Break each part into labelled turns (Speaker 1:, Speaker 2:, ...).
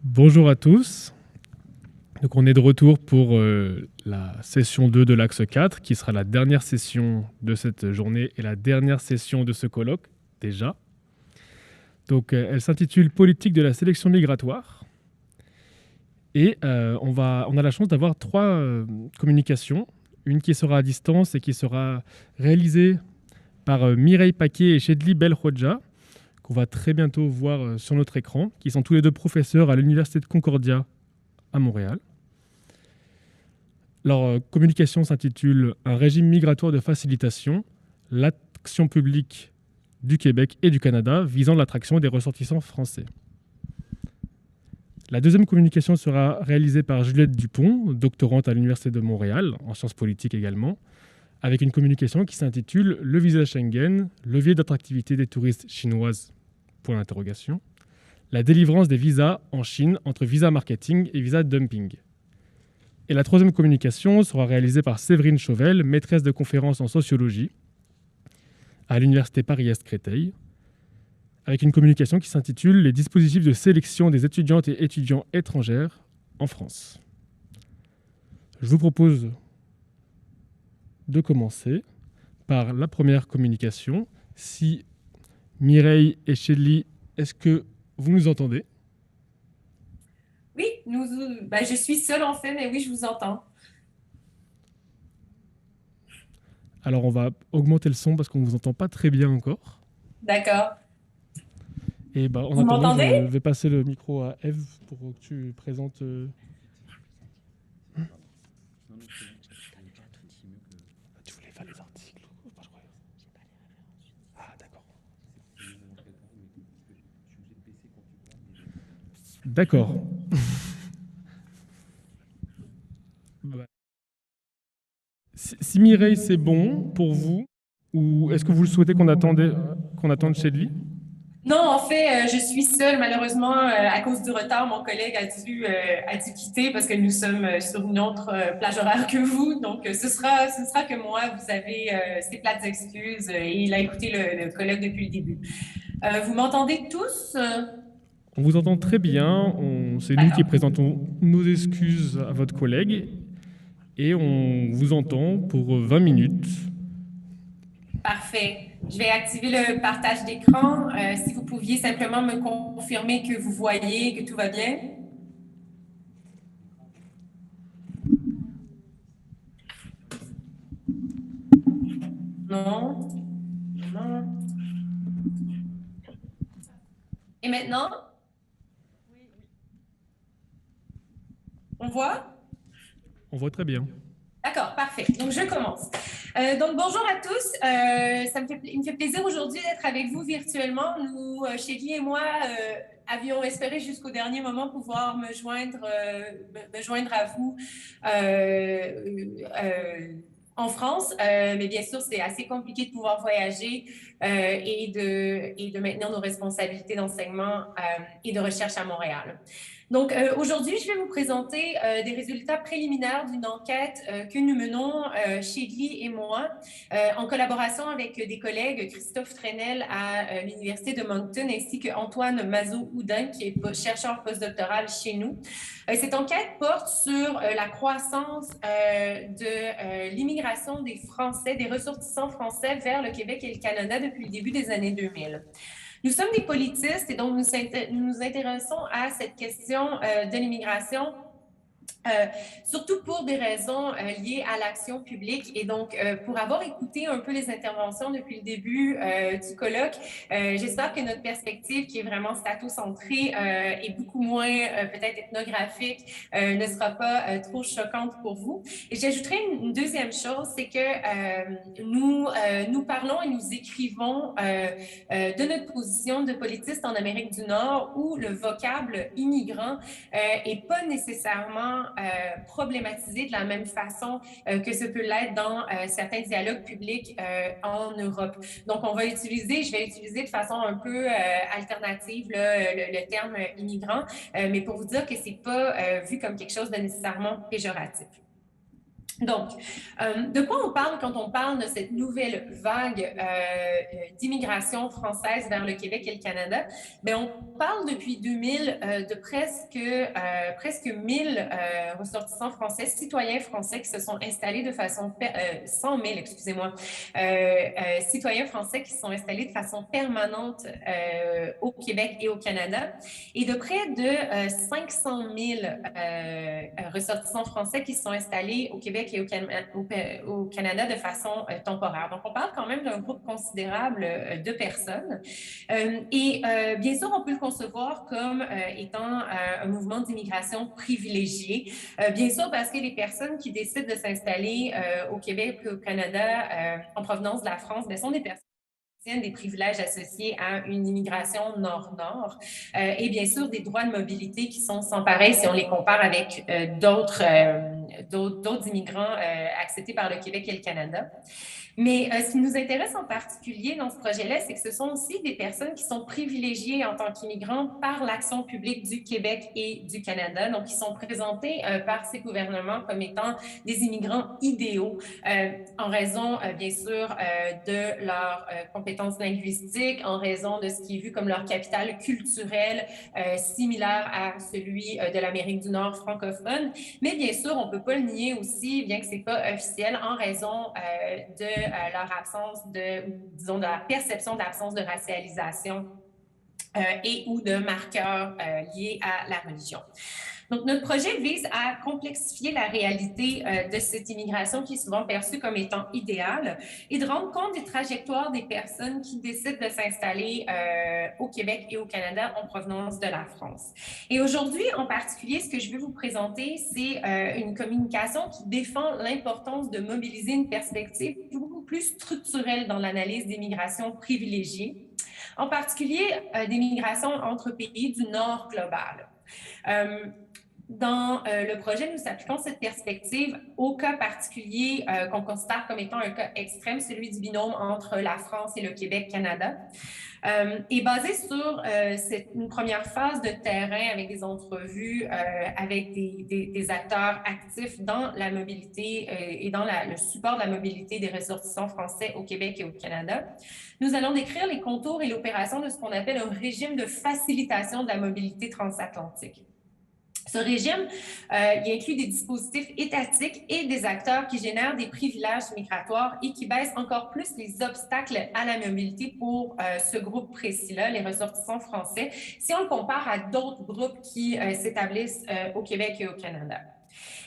Speaker 1: Bonjour à tous. Donc on est de retour pour la session 2 de l'axe 4, qui sera la dernière session de cette journée et la dernière session de ce colloque, déjà. Donc elle s'intitule Politique de la sélection migratoire. Et on a la chance d'avoir trois communications. Une qui sera à distance et qui sera réalisée par Mireille Paquet et Chedli Belhodja, qu'on va très bientôt voir sur notre écran, qui sont tous les deux professeurs à l'Université de Concordia à Montréal. Leur communication s'intitule « Un régime migratoire de facilitation, l'action publique du Québec et du Canada visant l'attraction des ressortissants français ». La deuxième communication sera réalisée par Juliette Dupont, doctorante à l'Université de Montréal, en sciences politiques également, avec une communication qui s'intitule « Le visa Schengen, levier d'attractivité des touristes chinoises ». La délivrance des visas en Chine entre visa marketing et visa dumping. Et la troisième communication sera réalisée par Séverine Chauvel, maîtresse de conférences en sociologie à l'Université Paris-Est Créteil, avec une communication qui s'intitule « Les dispositifs de sélection des étudiantes et étudiants étrangères en France ». Je vous propose de commencer par la première communication. Si Mireille et Shelley, est-ce que vous nous entendez ?
Speaker 2: Oui, je suis seule en fait, mais oui, je vous entends.
Speaker 1: Alors on va augmenter le son parce qu'on ne vous entend pas très bien encore.
Speaker 2: D'accord.
Speaker 1: Et en
Speaker 2: Vous
Speaker 1: attendant, je
Speaker 2: m'entendez?
Speaker 1: vais passer le micro à Eve pour que tu présentes. Tu voulais faire les articles. Ah, d'accord. D'accord. Si Mireille, c'est bon pour vous, ou est-ce que vous le souhaitez qu'on attende chez lui ?
Speaker 2: Non, en fait, je suis seule. Malheureusement, à cause du retard, mon collègue a dû quitter parce que nous sommes sur une autre plage horaire que vous. Donc, ce sera que moi. Vous avez ces plates excuses et il a écouté le colloque depuis le début. Vous m'entendez tous?
Speaker 1: On vous entend très bien. C'est nous qui
Speaker 2: D'accord.
Speaker 1: présentons nos excuses à votre collègue et on vous entend pour 20 minutes.
Speaker 2: Parfait. Je vais activer le partage d'écran. Si vous pouviez simplement me confirmer que vous voyez que tout va bien. Non. Non. Et maintenant, on voit?
Speaker 1: On voit très bien.
Speaker 2: D'accord, parfait. Donc, je commence. Donc, bonjour à tous. Il me fait plaisir aujourd'hui d'être avec vous virtuellement. Nous, Chélie et moi, avions espéré jusqu'au dernier moment pouvoir me joindre à vous en France. Mais bien sûr, c'est assez compliqué de pouvoir voyager et de maintenir nos responsabilités d'enseignement et de recherche à Montréal. Donc, aujourd'hui, je vais vous présenter des résultats préliminaires d'une enquête que nous menons, Shedley et moi, en collaboration avec des collègues, Christophe Trenel à l'Université de Moncton, ainsi qu'Antoine Mazot-Houdin, qui est chercheur postdoctoral chez nous. Cette enquête porte sur la croissance de l'immigration des Français, des ressortissants français vers le Québec et le Canada depuis le début des années 2000. Nous sommes des politistes et donc nous nous intéressons à cette question de l'immigration. Surtout pour des raisons liées à l'action publique. Et donc, pour avoir écouté un peu les interventions depuis le début du colloque, j'espère que notre perspective, qui est vraiment statocentrée et beaucoup moins peut-être ethnographique, ne sera pas trop choquante pour vous. Et j'ajouterai une deuxième chose, c'est que nous parlons et nous écrivons de notre position de politiste en Amérique du Nord, où le vocable immigrant est pas nécessairement problématisé de la même façon que ce peut l'être dans certains dialogues publics en Europe. Donc, je vais utiliser de façon un peu alternative là, le terme immigrant, mais pour vous dire que c'est pas vu comme quelque chose de nécessairement péjoratif. Donc, de quoi on parle quand on parle de cette nouvelle vague d'immigration française vers le Québec et le Canada? Bien, on parle depuis 2000 de presque 1000 ressortissants français, citoyens français qui se sont installés de façon, 100 000, excusez-moi, citoyens français qui se sont installés de façon permanente au Québec et au Canada, et de près de 500 000 ressortissants français qui se sont installés au Québec et au Canada de façon temporaire. Donc, on parle quand même d'un groupe considérable de personnes. Bien sûr, on peut le concevoir comme étant un mouvement d'immigration privilégié. Bien sûr, parce que les personnes qui décident de s'installer au Québec et au Canada en provenance de la France, bien, sont des personnes des privilèges associés à une immigration nord-nord et bien sûr des droits de mobilité qui sont sans pareil si on les compare avec d'autres immigrants acceptés par le Québec et le Canada. Mais ce qui nous intéresse en particulier dans ce projet-là, c'est que ce sont aussi des personnes qui sont privilégiées en tant qu'immigrants par l'action publique du Québec et du Canada. Donc, ils sont présentés par ces gouvernements comme étant des immigrants idéaux en raison, bien sûr, de leurs compétences linguistiques, en raison de ce qui est vu comme leur capital culturel similaire à celui de l'Amérique du Nord francophone. Mais bien sûr, on ne peut pas le nier aussi, bien que ce n'est pas officiel, en raison de leur absence disons, de la perception d'absence de racialisation et ou de marqueurs liés à la religion. Donc, notre projet vise à complexifier la réalité de cette immigration qui est souvent perçue comme étant idéale et de rendre compte des trajectoires des personnes qui décident de s'installer au Québec et au Canada en provenance de la France. Et aujourd'hui, en particulier, ce que je vais vous présenter, c'est une communication qui défend l'importance de mobiliser une perspective beaucoup plus structurelle dans l'analyse des migrations privilégiées, en particulier des migrations entre pays du Nord global. Dans le projet, nous appliquons cette perspective au cas particulier qu'on considère comme étant un cas extrême, celui du binôme entre la France et le Québec-Canada. Et basé sur une première phase de terrain avec des entrevues avec des acteurs actifs dans la mobilité et dans le support de la mobilité des ressortissants français au Québec et au Canada, nous allons décrire les contours et l'opération de ce qu'on appelle un régime de facilitation de la mobilité transatlantique. Ce régime, il inclut des dispositifs étatiques et des acteurs qui génèrent des privilèges migratoires et qui baissent encore plus les obstacles à la mobilité pour ce groupe précis-là, les ressortissants français, si on le compare à d'autres groupes qui s'établissent au Québec et au Canada.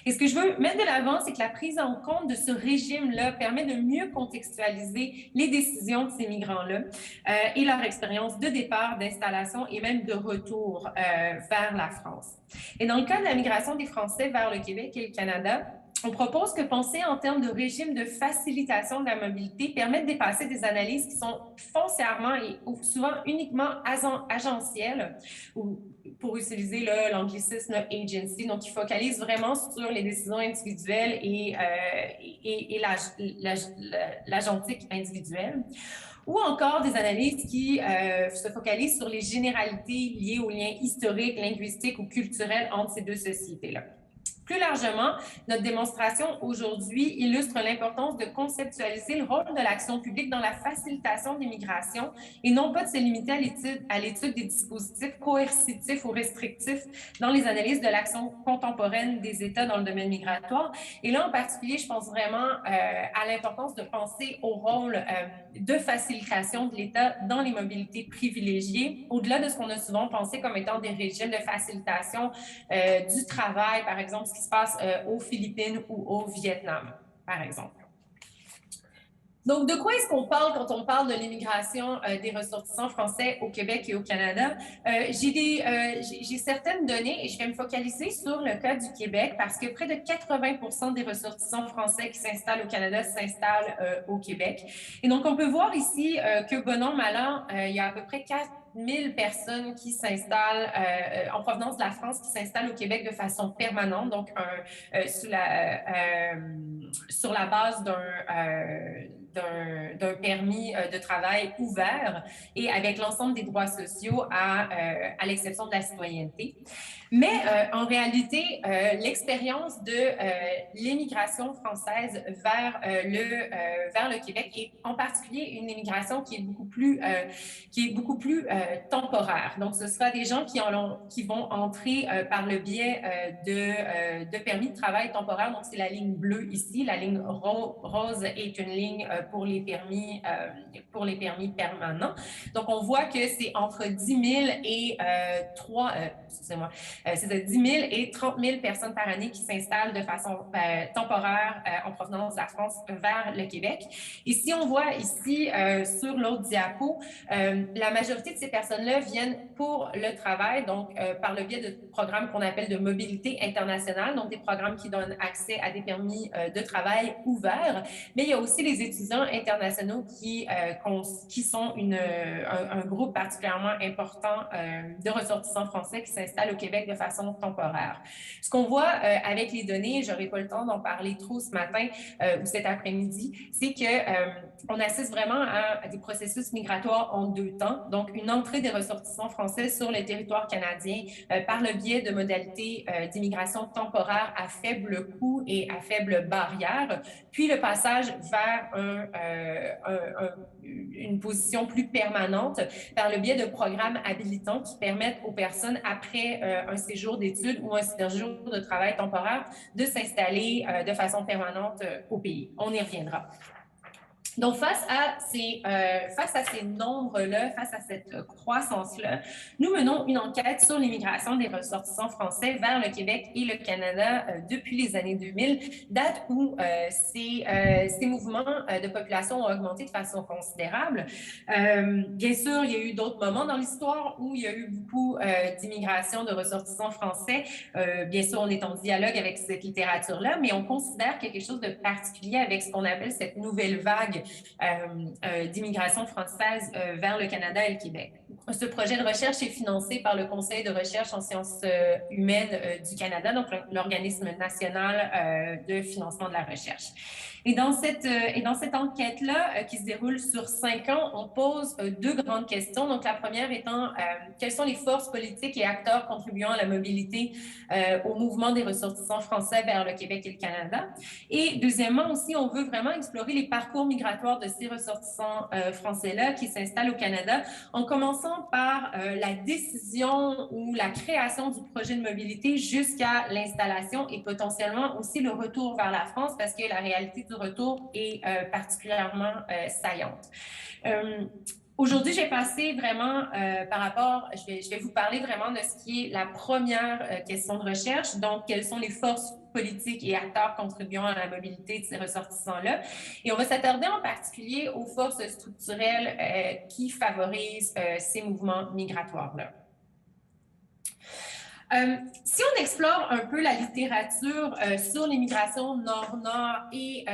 Speaker 2: Et ce que je veux mettre de l'avant, c'est que la prise en compte de ce régime-là permet de mieux contextualiser les décisions de ces migrants-là et leur expérience de départ, d'installation et même de retour vers la France. Et dans le cas de la migration des Français vers le Québec et le Canada, on propose que penser en termes de régime de facilitation de la mobilité permet de dépasser des analyses qui sont foncièrement et souvent uniquement agentielles, ou pour utiliser l'anglicisme agency, donc qui focalise vraiment sur les décisions individuelles et l'agentique individuelle, ou encore des analyses qui se focalisent sur les généralités liées aux liens historiques, linguistiques ou culturels entre ces deux sociétés-là. Plus largement, notre démonstration aujourd'hui illustre l'importance de conceptualiser le rôle de l'action publique dans la facilitation des migrations et non pas de se limiter à l'étude des dispositifs coercitifs ou restrictifs dans les analyses de l'action contemporaine des États dans le domaine migratoire. Et là, en particulier, je pense vraiment à l'importance de penser au rôle de facilitation de l'État dans les mobilités privilégiées, au-delà de ce qu'on a souvent pensé comme étant des régimes de facilitation du travail, par exemple, ce qui se passe aux Philippines ou au Vietnam, par exemple. Donc, de quoi est-ce qu'on parle quand on parle de l'immigration des ressortissants français au Québec et au Canada? J'ai certaines données et je vais me focaliser sur le cas du Québec parce que près de 80% des ressortissants français qui s'installent au Canada s'installent au Québec. Et donc, on peut voir ici que, bon an, mal an, il y a à peu près 000 personnes qui s'installent en provenance de la France, qui s'installent au Québec de façon permanente, donc sur la base d'un permis de travail ouvert et avec l'ensemble des droits sociaux à l'exception de la citoyenneté. Mais en réalité, l'expérience de l'immigration française vers le Québec et en particulier une immigration qui est beaucoup plus temporaire. Donc, ce sera des gens qui vont entrer par le biais de permis de travail temporaire. Donc, c'est la ligne bleue ici. La ligne rose est une ligne pour les permis permanents. Donc, on voit que c'est entre 10 000 et c'est de 10 000 et 30 000 personnes par année qui s'installent de façon temporaire en provenance de la France vers le Québec. Ici, on voit sur l'autre diapo, la majorité de ces personnes-là viennent pour le travail, donc par le biais de programmes qu'on appelle de mobilité internationale, donc des programmes qui donnent accès à des permis de travail ouverts. Mais il y a aussi les étudiants internationaux qui sont un groupe particulièrement important de ressortissants français qui s'installent au Québec de façon temporaire. Ce qu'on voit avec les données, je n'aurai pas le temps d'en parler trop ce matin ou cet après-midi, c'est qu'on assiste vraiment à des processus migratoires en deux temps. Donc, une entrée des ressortissants français sur le territoire canadien par le biais de modalités d'immigration temporaire à faible coût et à faible barrière, puis le passage vers une position plus permanente par le biais de programmes habilitants qui permettent aux personnes, après un séjour d'études ou un séjour de travail temporaire, de s'installer de façon permanente au pays. On y reviendra. Donc, face à ces nombres-là, face à cette croissance-là, nous menons une enquête sur l'immigration des ressortissants français vers le Québec et le Canada depuis les années 2000, date où ces mouvements de population ont augmenté de façon considérable. Bien sûr, il y a eu d'autres moments dans l'histoire où il y a eu beaucoup d'immigration de ressortissants français. Bien sûr, on est en dialogue avec cette littérature-là, mais on considère quelque chose de particulier avec ce qu'on appelle cette nouvelle vague d'immigration française vers le Canada et le Québec. Ce projet de recherche est financé par le Conseil de recherche en sciences humaines du Canada, donc l'organisme national de financement de la recherche. Et dans cette enquête-là, qui se déroule sur 5 ans, on pose deux grandes questions. Donc, la première étant, quelles sont les forces politiques et acteurs contribuant à la mobilité au mouvement des ressortissants français vers le Québec et le Canada? Et deuxièmement aussi, on veut vraiment explorer les parcours migratoires de ces ressortissants français-là qui s'installent au Canada, en commençant par la décision ou la création du projet de mobilité jusqu'à l'installation et potentiellement aussi le retour vers la France, parce que la réalité du retour est particulièrement saillante. Aujourd'hui, j'ai passé vraiment je vais vous parler vraiment de ce qui est la première question de recherche, donc quelles sont les forces politiques et acteurs contribuant à la mobilité de ces ressortissants-là. Et on va s'attarder en particulier aux forces structurelles qui favorisent ces mouvements migratoires-là. Si on explore un peu la littérature sur l'immigration nord-nord et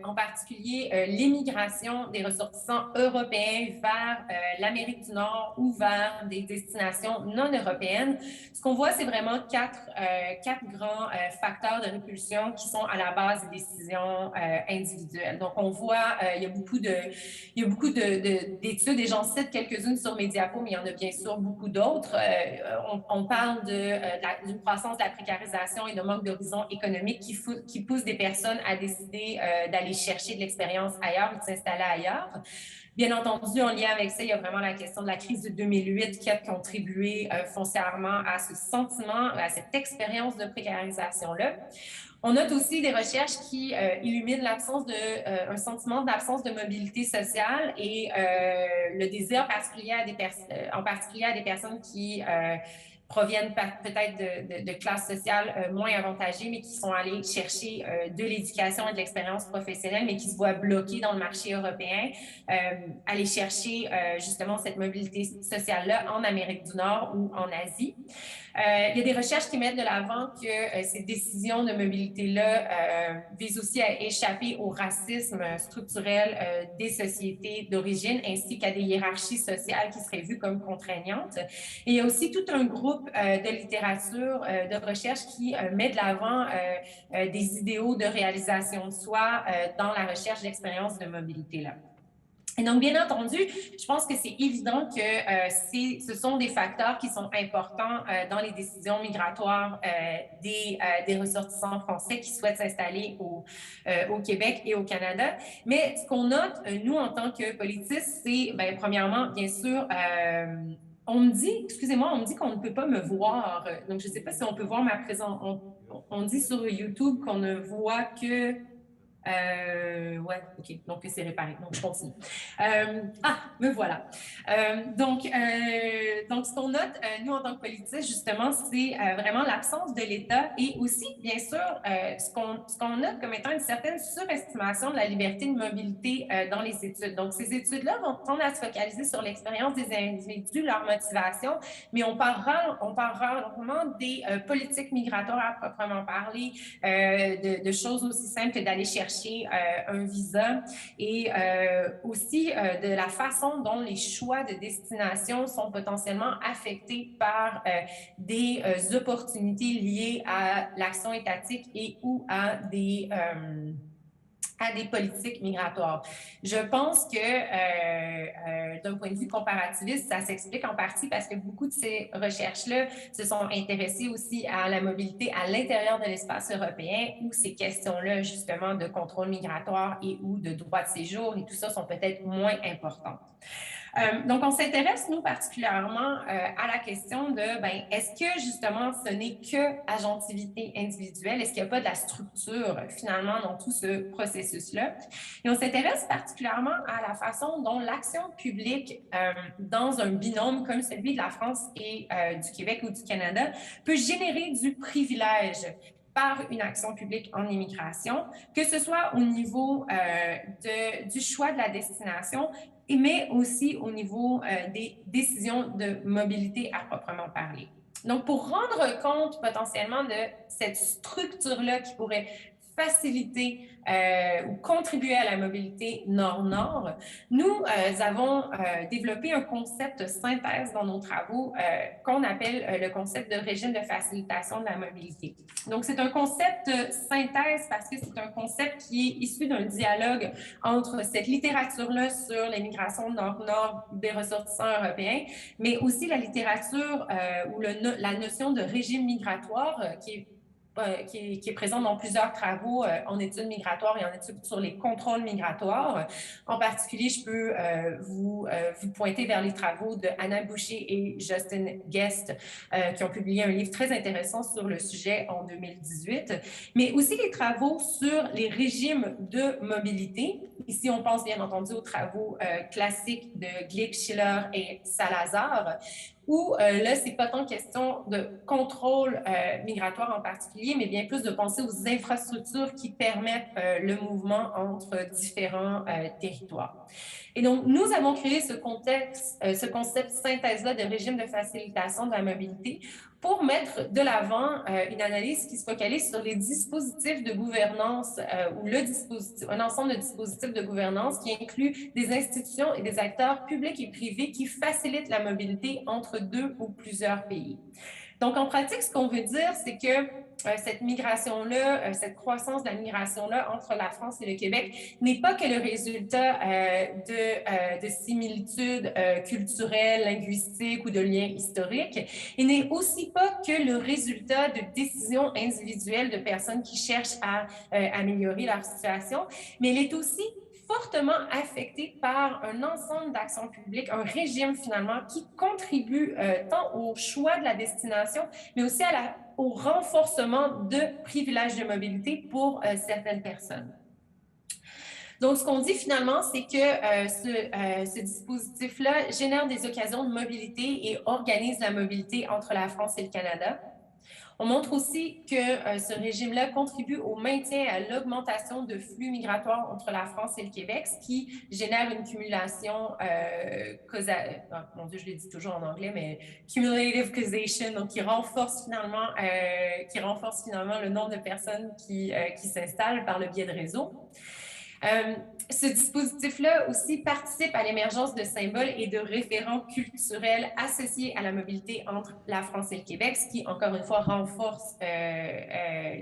Speaker 2: en particulier l'immigration des ressortissants européens vers l'Amérique du Nord ou vers des destinations non européennes, ce qu'on voit, c'est vraiment quatre grands facteurs de répulsion qui sont à la base des décisions individuelles. Donc, on voit, il y a beaucoup d'études, et j'en cite quelques-unes sur mes diapos, mais il y en a bien sûr beaucoup d'autres. On parle d'une croissance de la précarisation et de manque d'horizon économique qui pousse des personnes à décider d'aller chercher de l'expérience ailleurs ou de s'installer ailleurs. Bien entendu, en lien avec ça, il y a vraiment la question de la crise de 2008 qui a contribué foncièrement à ce sentiment, à cette expérience de précarisation-là. On note aussi des recherches qui illuminent un sentiment d'absence de mobilité sociale et le désir particulier en particulier à des personnes qui proviennent peut-être de classes sociales moins avantagées, mais qui sont allés chercher de l'éducation et de l'expérience professionnelle, mais qui se voient bloqués dans le marché européen, aller chercher justement cette mobilité sociale-là en Amérique du Nord ou en Asie. Il y a des recherches qui mettent de l'avant que ces décisions de mobilité-là visent aussi à échapper au racisme structurel des sociétés d'origine, ainsi qu'à des hiérarchies sociales qui seraient vues comme contraignantes. Et il y a aussi tout un groupe de littérature, de recherche qui met de l'avant des idéaux de réalisation de soi dans la recherche d'expériences de mobilité-là. Et donc, bien entendu, je pense que c'est évident que ce sont des facteurs qui sont importants dans les décisions migratoires des ressortissants français qui souhaitent s'installer au Québec et au Canada. Mais ce qu'on note, nous, en tant que politistes, c'est, bien, premièrement, bien sûr, on me dit qu'on ne peut pas me voir. Donc, je ne sais pas si on peut voir ma présence. On dit sur YouTube qu'on ne voit que... ouais, OK. Donc, c'est réparé. Donc, je continue. Me voilà. Donc, ce qu'on note, nous, en tant que politistes, justement, c'est vraiment l'absence de l'État et aussi, bien sûr, ce qu'on note comme étant une certaine surestimation de la liberté de mobilité dans les études. Donc, ces études-là vont tendre à se focaliser sur l'expérience des individus, leur motivation, mais on parle rarement des politiques migratoires à proprement parler, de choses aussi simples que d'aller chercher un visa et aussi de la façon dont les choix de destination sont potentiellement affectés par des opportunités liées à l'action étatique et ou à des politiques migratoires. Je pense que d'un point de vue comparativiste, ça s'explique en partie parce que beaucoup de ces recherches-là se sont intéressées aussi à la mobilité à l'intérieur de l'espace européen où ces questions-là, justement, de contrôle migratoire et ou de droit de séjour et tout ça sont peut-être moins importantes. Donc, on s'intéresse, nous, particulièrement à la question de, ben, est-ce que, justement, ce n'est que agentivité individuelle? Est-ce qu'il n'y a pas de la structure, finalement, dans tout ce processus-là? Et on s'intéresse particulièrement à la façon dont l'action publique dans un binôme comme celui de la France et du Québec ou du Canada peut générer du privilège par une action publique en immigration, que ce soit au niveau du choix de la destination, mais aussi au niveau des décisions de mobilité à proprement parler. Donc, pour rendre compte potentiellement de cette structure-là qui pourrait faciliter ou contribuer à la mobilité nord-nord, nous avons développé un concept synthèse dans nos travaux qu'on appelle le concept de régime de facilitation de la mobilité. Donc, c'est un concept synthèse parce que c'est un concept qui est issu d'un dialogue entre cette littérature-là sur l'immigration nord-nord des ressortissants européens, mais aussi la littérature ou la notion de régime migratoire qui est présente dans plusieurs travaux en études migratoires et en études sur les contrôles migratoires. En particulier, je peux vous pointer vers les travaux de Anna Boucher et Justin Guest qui ont publié un livre très intéressant sur le sujet en 2018, mais aussi les travaux sur les régimes de mobilité. Ici, on pense bien entendu aux travaux classiques de Glick, Schiller et Salazar, où là, c'est pas tant question de contrôle migratoire en particulier, mais bien plus de penser aux infrastructures qui permettent le mouvement entre différents territoires. Et donc, nous avons créé ce concept synthèse-là de régime de facilitation de la mobilité pour mettre de l'avant une analyse qui se focalise sur les dispositifs de gouvernance ou un ensemble de dispositifs de gouvernance qui inclut des institutions et des acteurs publics et privés qui facilitent la mobilité entre deux ou plusieurs pays. Donc, en pratique, ce qu'on veut dire, c'est que cette migration-là, cette croissance de la migration-là entre la France et le Québec n'est pas que le résultat de similitudes culturelles, linguistiques ou de liens historiques, et n'est aussi pas que le résultat de décisions individuelles de personnes qui cherchent à améliorer leur situation, mais elle est aussi fortement affectée par un ensemble d'actions publiques, un régime finalement qui contribue tant au choix de la destination, mais aussi au renforcement de privilèges de mobilité pour certaines personnes. Donc, ce qu'on dit finalement, c'est que ce dispositif-là génère des occasions de mobilité et organise la mobilité entre la France et le Canada. On montre aussi que ce régime-là contribue au maintien et à l'augmentation de flux migratoires entre la France et le Québec, ce qui génère une cumulation, mon Dieu, je le dis toujours en anglais, mais cumulative causation, donc qui renforce finalement le nombre de personnes qui s'installent par le biais de réseaux. Ce dispositif-là aussi participe à l'émergence de symboles et de référents culturels associés à la mobilité entre la France et le Québec, ce qui, encore une fois, renforce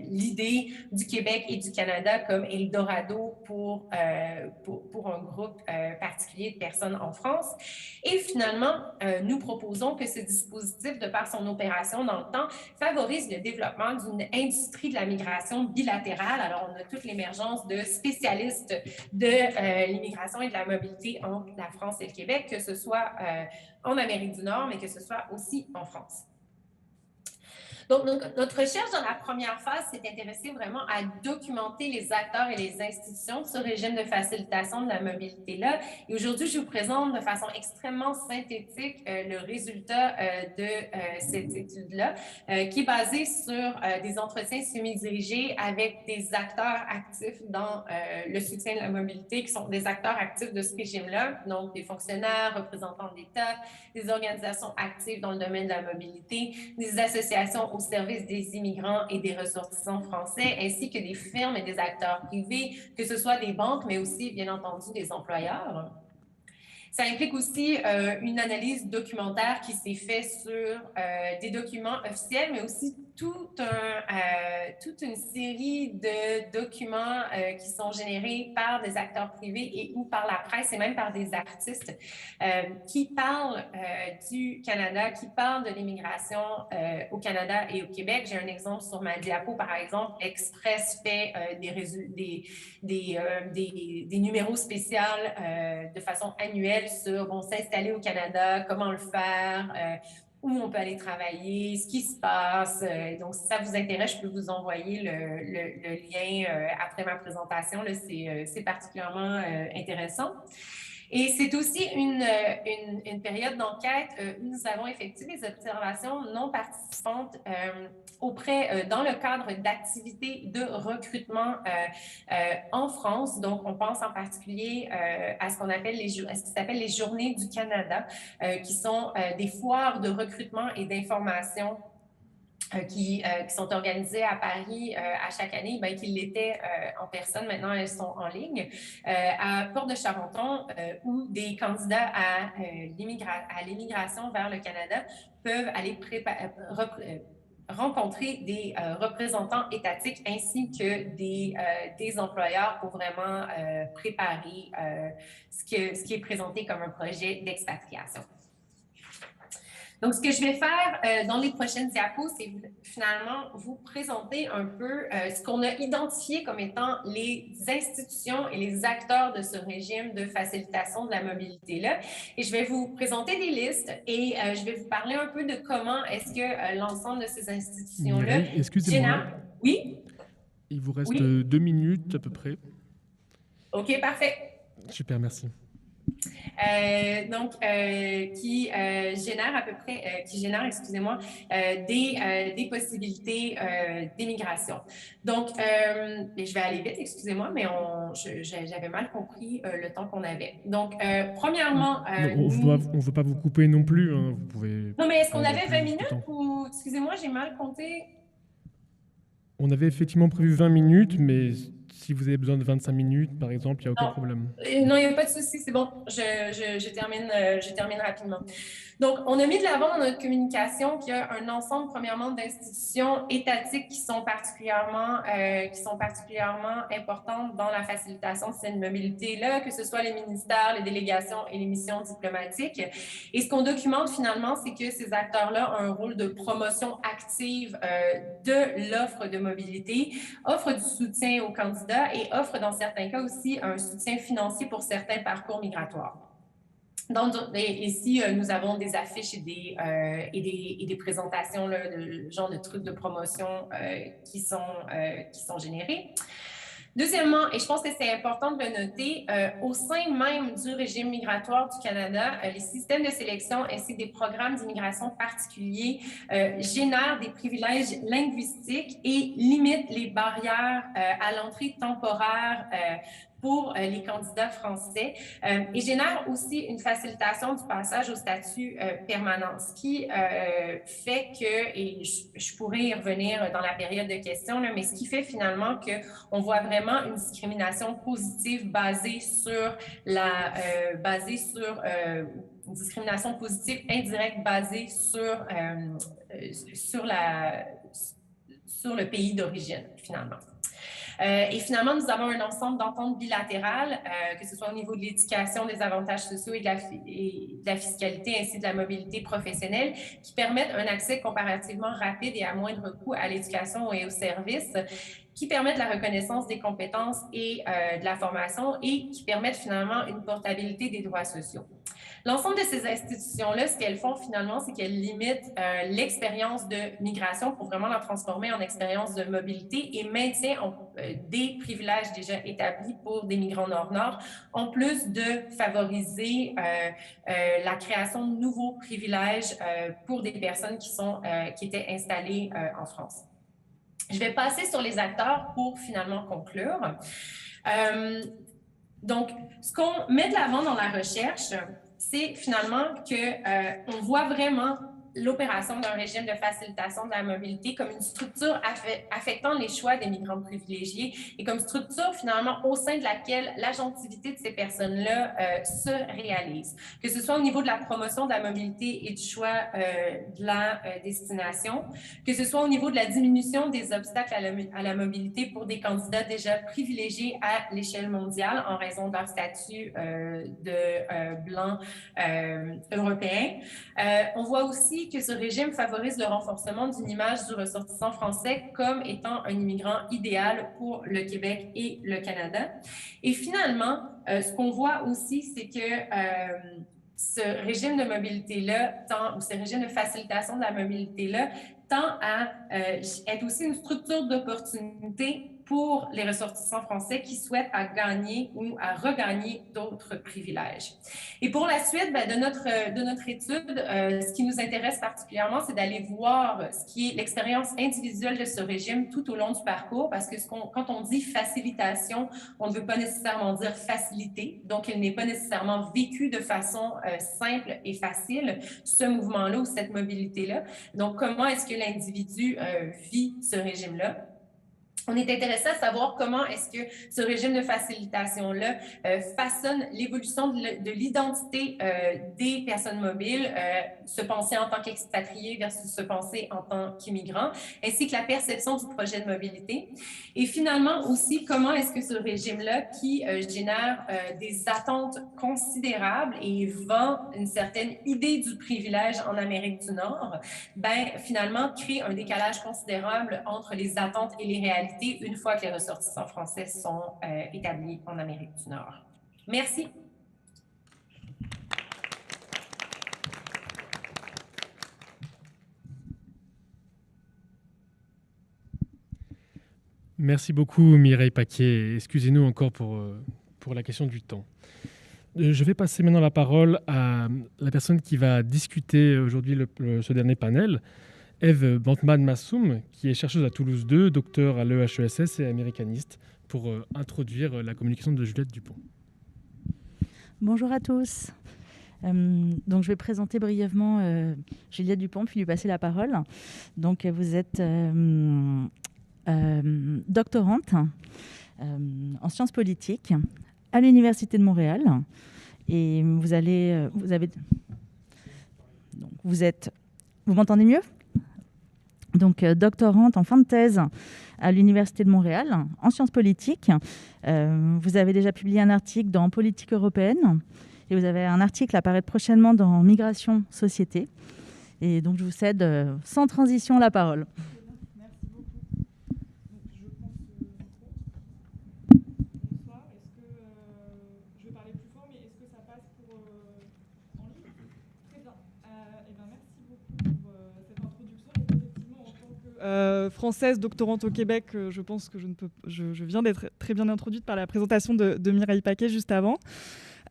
Speaker 2: l'idée du Québec et du Canada comme Eldorado pour un groupe particulier de personnes en France. Et finalement, nous proposons que ce dispositif, de par son opération dans le temps, favorise le développement d'une industrie de la migration bilatérale. Alors, on a toute l'émergence de spécialistes de l'immigration et de la mobilité entre la France et le Québec, que ce soit en Amérique du Nord, mais que ce soit aussi en France. Donc, notre recherche dans la première phase s'est intéressée vraiment à documenter les acteurs et les institutions de ce régime de facilitation de la mobilité-là. Et aujourd'hui, je vous présente de façon extrêmement synthétique le résultat de cette étude-là, qui est basée sur des entretiens semi-dirigés avec des acteurs actifs dans le soutien de la mobilité, qui sont des acteurs actifs de ce régime-là, donc des fonctionnaires, représentants d'État, des organisations actives dans le domaine de la mobilité, des associations au service des immigrants et des ressortissants français, ainsi que des firmes et des acteurs privés, que ce soit des banques, mais aussi, bien entendu, des employeurs. Ça implique aussi une analyse documentaire qui s'est faite sur des documents officiels, mais aussi toute une série de documents qui sont générés par des acteurs privés et ou par la presse et même par des artistes qui parlent du Canada, qui parlent de l'immigration au Canada et au Québec. J'ai un exemple sur ma diapo, par exemple. L'Express fait des numéros spéciaux de façon annuelle sur s'installer au Canada, comment le faire, où on peut aller travailler, ce qui se passe. Donc, si ça vous intéresse, je peux vous envoyer le lien après ma présentation. C'est particulièrement intéressant. Et c'est aussi une période d'enquête où nous avons effectué des observations non participantes dans le cadre d'activités de recrutement en France. Donc, on pense en particulier à ce qui s'appelle les Journées du Canada, qui sont des foires de recrutement et d'information qui sont organisées à Paris à chaque année, qu'ils l'étaient en personne. Maintenant, elles sont en ligne. À Port-de-Charenton, où des candidats à l'immigration vers le Canada peuvent aller rencontrer des représentants étatiques ainsi que des employeurs pour vraiment préparer ce qui est présenté comme un projet d'expatriation. Donc, ce que je vais faire dans les prochaines diapos, c'est finalement vous présenter un peu ce qu'on a identifié comme étant les institutions et les acteurs de ce régime de facilitation de la mobilité-là. Et je vais vous présenter des listes et je vais vous parler un peu de comment est-ce que l'ensemble de ces institutions-là...
Speaker 1: Mireille, excusez-moi.
Speaker 2: Oui?
Speaker 1: Il vous reste 2 minutes à peu près.
Speaker 2: OK, parfait.
Speaker 1: Super, merci.
Speaker 2: Qui génère, excusez-moi, des possibilités d'immigration. Donc, je vais aller vite, excusez-moi, mais j'avais mal compris le temps qu'on avait. Donc, premièrement...
Speaker 1: on ne veut pas vous couper non plus, hein, vous pouvez...
Speaker 2: Non, mais est-ce qu'on avait 20 minutes ou... Excusez-moi, j'ai mal compté.
Speaker 1: On avait effectivement prévu 20 minutes, mais... Si vous avez besoin de 25 minutes, par exemple, il n'y a aucun problème.
Speaker 2: Non, il n'y a pas de souci, c'est bon. Je termine rapidement. Donc, on a mis de l'avant dans notre communication qu'il y a un ensemble, premièrement, d'institutions étatiques qui sont particulièrement importantes dans la facilitation de cette mobilité-là, que ce soit les ministères, les délégations et les missions diplomatiques. Et ce qu'on documente finalement, c'est que ces acteurs-là ont un rôle de promotion active de l'offre de mobilité, offre du soutien aux candidats et offre dans certains cas aussi un soutien financier pour certains parcours migratoires. Ici, nous avons des affiches et des présentations, là, de genre de trucs de promotion qui sont générés. Deuxièmement, et je pense que c'est important de le noter, au sein même du régime migratoire du Canada, les systèmes de sélection ainsi que des programmes d'immigration particuliers génèrent des privilèges linguistiques et limitent les barrières à l'entrée temporaire pour les candidats français et génère aussi une facilitation du passage au statut permanent, ce qui fait que, et je pourrais y revenir dans la période de questions, là, mais ce qui fait finalement qu'on voit vraiment une discrimination positive basée sur une discrimination positive indirecte basée sur le pays d'origine, finalement. Et finalement, nous avons un ensemble d'ententes bilatérales, que ce soit au niveau de l'éducation, des avantages sociaux et de la fiscalité, ainsi de la mobilité professionnelle, qui permettent un accès comparativement rapide et à moindre coût à l'éducation et aux services, qui permettent la reconnaissance des compétences et de la formation et qui permettent finalement une portabilité des droits sociaux. L'ensemble de ces institutions-là, ce qu'elles font finalement, c'est qu'elles limitent l'expérience de migration pour vraiment la transformer en expérience de mobilité et maintiennent des privilèges déjà établis pour des migrants nord-nord, en plus de favoriser la création de nouveaux privilèges pour des personnes qui étaient installées en France. Je vais passer sur les acteurs pour finalement conclure. Donc, ce qu'on met de l'avant dans la recherche, c'est finalement qu'on voit vraiment l'opération d'un régime de facilitation de la mobilité comme une structure affectant les choix des migrants privilégiés et comme structure finalement au sein de laquelle l'agentivité de ces personnes-là se réalise, que ce soit au niveau de la promotion de la mobilité et du choix de la destination, que ce soit au niveau de la diminution des obstacles à la mobilité pour des candidats déjà privilégiés à l'échelle mondiale en raison de leur statut de blanc européen. On voit aussi que ce régime favorise le renforcement d'une image du ressortissant français comme étant un immigrant idéal pour le Québec et le Canada. Et finalement, ce qu'on voit aussi, c'est que ce régime de mobilité-là, ou ce régime de facilitation de la mobilité-là, tend à être aussi une structure d'opportunité pour les ressortissants français qui souhaitent à gagner ou à regagner d'autres privilèges. Et pour la suite de notre étude, ce qui nous intéresse particulièrement, c'est d'aller voir ce qui est l'expérience individuelle de ce régime tout au long du parcours, parce que quand on dit facilitation, on ne veut pas nécessairement dire facilité, donc il n'est pas nécessairement vécu de façon simple et facile, ce mouvement-là ou cette mobilité-là. Donc, comment est-ce que l'individu vit ce régime-là? On est intéressé à savoir comment est-ce que ce régime de facilitation-là façonne l'évolution de l'identité des personnes mobiles, se penser en tant qu'expatriés versus se penser en tant qu'immigrants, ainsi que la perception du projet de mobilité. Et finalement aussi, comment est-ce que ce régime-là, qui génère des attentes considérables et vend une certaine idée du privilège en Amérique du Nord, finalement crée un décalage considérable entre les attentes et les réalités une fois que les ressortissants français sont établis en Amérique du Nord. Merci.
Speaker 1: Merci beaucoup Mireille Paquet. Excusez-nous encore pour la question du temps. Je vais passer maintenant la parole à la personne qui va discuter aujourd'hui ce dernier panel, Ève Bantman-Massoum, qui est chercheuse à Toulouse 2, docteur à l'EHESS et américaniste, pour introduire la communication de Juliette Dupont.
Speaker 3: Bonjour à tous. Donc, je vais présenter brièvement Juliette Dupont, puis lui passer la parole. Donc, vous êtes doctorante en sciences politiques à l'Université de Montréal. Et vous m'entendez mieux ? Donc, doctorante en fin de thèse à l'Université de Montréal en sciences politiques. Vous avez déjà publié un article dans Politique européenne et vous avez un article à apparaître prochainement dans Migration Société. Et donc, je vous cède sans transition la parole.
Speaker 4: Merci beaucoup. Donc, je pense bonsoir. Est-ce que je vais parler plus fort, mais est-ce que ça passe en ligne ? Très bien. Merci beaucoup pour cette introduction. Donc, effectivement, en tant française doctorante au Québec, je pense que je viens d'être très bien introduite par la présentation de Mireille Paquet juste avant.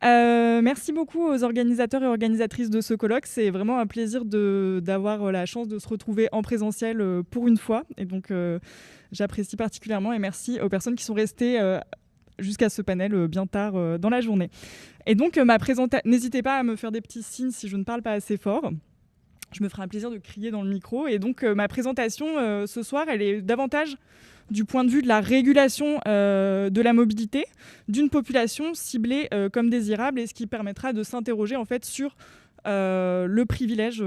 Speaker 4: Merci beaucoup aux organisateurs et organisatrices de ce colloque. C'est vraiment un plaisir d'avoir la chance de se retrouver en présentiel pour une fois. Et donc, j'apprécie particulièrement. Et merci aux personnes qui sont restées jusqu'à ce panel bien tard dans la journée. Et donc, n'hésitez pas à me faire des petits signes si je ne parle pas assez fort. Je me ferai un plaisir de crier dans le micro. Et donc, ma présentation ce soir, elle est davantage du point de vue de la régulation de la mobilité d'une population ciblée comme désirable, et ce qui permettra de s'interroger en fait sur le privilège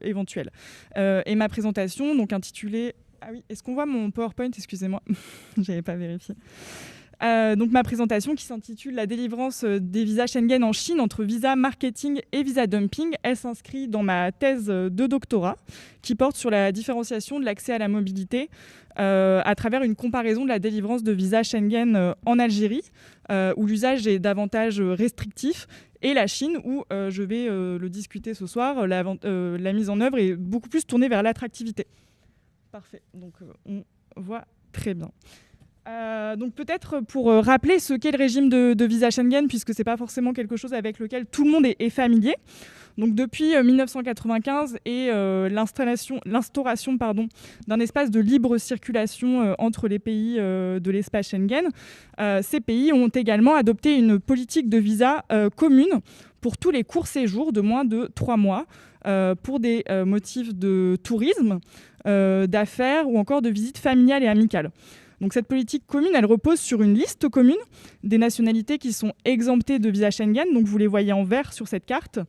Speaker 4: éventuel. Et ma présentation, donc intitulée... Ah oui, est-ce qu'on voit mon PowerPoint? Excusez-moi, je n'avais pas vérifié. Donc ma présentation qui s'intitule « La délivrance des visas Schengen en Chine entre visa marketing et visa dumping », elle s'inscrit dans ma thèse de doctorat qui porte sur la différenciation de l'accès à la mobilité à travers une comparaison de la délivrance de visas Schengen en Algérie, où l'usage est davantage restrictif, et la Chine, où je vais le discuter ce soir, la mise en œuvre est beaucoup plus tournée vers l'attractivité. Parfait, donc on voit très bien. Donc peut-être pour rappeler ce qu'est le régime de visa Schengen, puisque ce n'est pas forcément quelque chose avec lequel tout le monde est familier. Donc depuis 1995 et l'instauration d'un espace de libre circulation entre les pays de l'espace Schengen, ces pays ont également adopté une politique de visa commune pour tous les courts séjours de moins de 3 mois, pour des motifs de tourisme, d'affaires ou encore de visites familiales et amicales. Donc cette politique commune, elle repose sur une liste commune des nationalités qui sont exemptées de visa Schengen, donc vous les voyez en vert sur cette carte,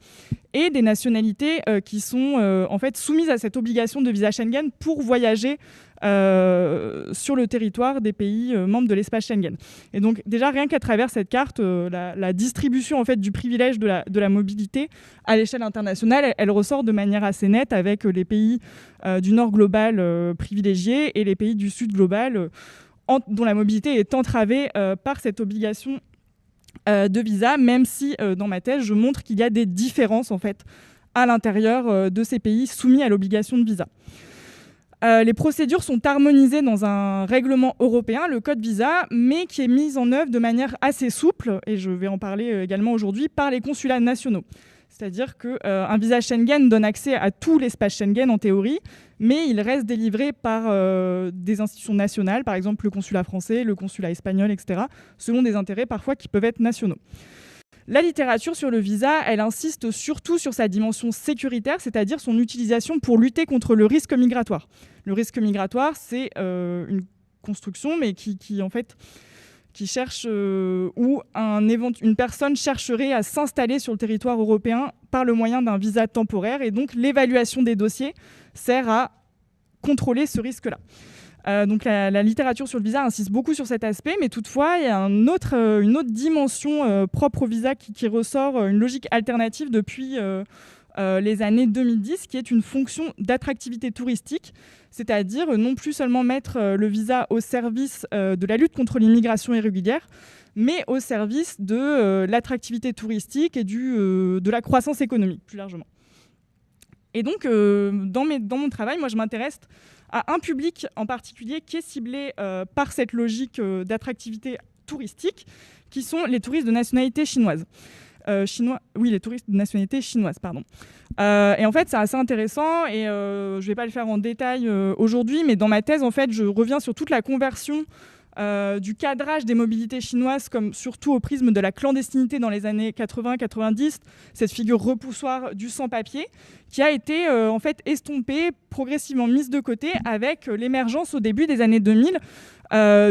Speaker 4: et des nationalités qui sont en fait soumises à cette obligation de visa Schengen pour voyager sur le territoire des pays membres de l'espace Schengen. Et donc déjà rien qu'à travers cette carte, la distribution en fait du privilège de la mobilité à l'échelle internationale, elle ressort de manière assez nette, avec les pays du Nord global privilégiés et les pays du Sud global dont la mobilité est entravée par cette obligation de visa, même si dans ma thèse je montre qu'il y a des différences en fait à l'intérieur de ces pays soumis à l'obligation de visa. Les procédures sont harmonisées dans un règlement européen, le code visa, mais qui est mis en œuvre de manière assez souple, et je vais en parler également aujourd'hui, par les consulats nationaux. C'est-à-dire qu'un visa Schengen donne accès à tout l'espace Schengen en théorie, mais il reste délivré par des institutions nationales, par exemple le consulat français, le consulat espagnol, etc., selon des intérêts parfois qui peuvent être nationaux. La littérature sur le visa, elle insiste surtout sur sa dimension sécuritaire, c'est-à-dire son utilisation pour lutter contre le risque migratoire. Le risque migratoire, c'est une construction, mais qui cherche où une personne chercherait à s'installer sur le territoire européen par le moyen d'un visa temporaire. Et donc, l'évaluation des dossiers sert à contrôler ce risque-là. Donc la littérature sur le visa insiste beaucoup sur cet aspect, mais toutefois, il y a une autre dimension propre au visa qui ressort, une logique alternative depuis les années 2010, qui est une fonction d'attractivité touristique, c'est-à-dire non plus seulement mettre le visa au service de la lutte contre l'immigration irrégulière, mais au service de l'attractivité touristique et de la croissance économique, plus largement. Et donc, dans mon travail, moi, je m'intéresse à un public en particulier qui est ciblé par cette logique d'attractivité touristique, qui sont les touristes de nationalité chinoise. Les touristes de nationalité chinoise, pardon. Et en fait, c'est assez intéressant, et je ne vais pas le faire en détail aujourd'hui, mais dans ma thèse, en fait, je reviens sur toute la conversion du cadrage des mobilités chinoises, comme surtout au prisme de la clandestinité dans les années 80-90, cette figure repoussoire du sans-papier, qui a été en fait estompée, progressivement mise de côté, avec l'émergence au début des années 2000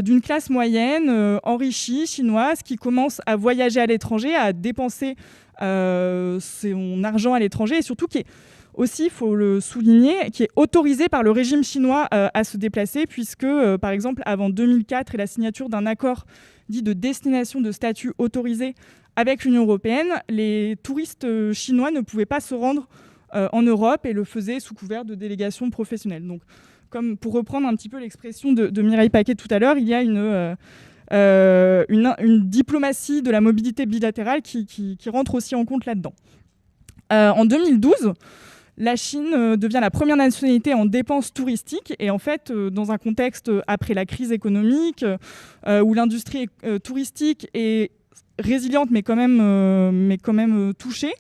Speaker 4: d'une classe moyenne enrichie chinoise qui commence à voyager à l'étranger, à dépenser son argent à l'étranger, et surtout qui est aussi, il faut le souligner, qui est autorisé par le régime chinois à se déplacer, puisque, par exemple, avant 2004 et la signature d'un accord dit de destination de statut autorisé avec l'Union européenne, les touristes chinois ne pouvaient pas se rendre en Europe, et le faisaient sous couvert de délégations professionnelles. Donc, comme pour reprendre un petit peu l'expression de Mireille Paquet tout à l'heure, il y a une diplomatie de la mobilité bilatérale qui rentre aussi en compte là-dedans. En 2012, la Chine devient la première nationalité en dépenses touristiques. Et en fait, dans un contexte après la crise économique, où l'industrie touristique est résiliente mais quand même touchée,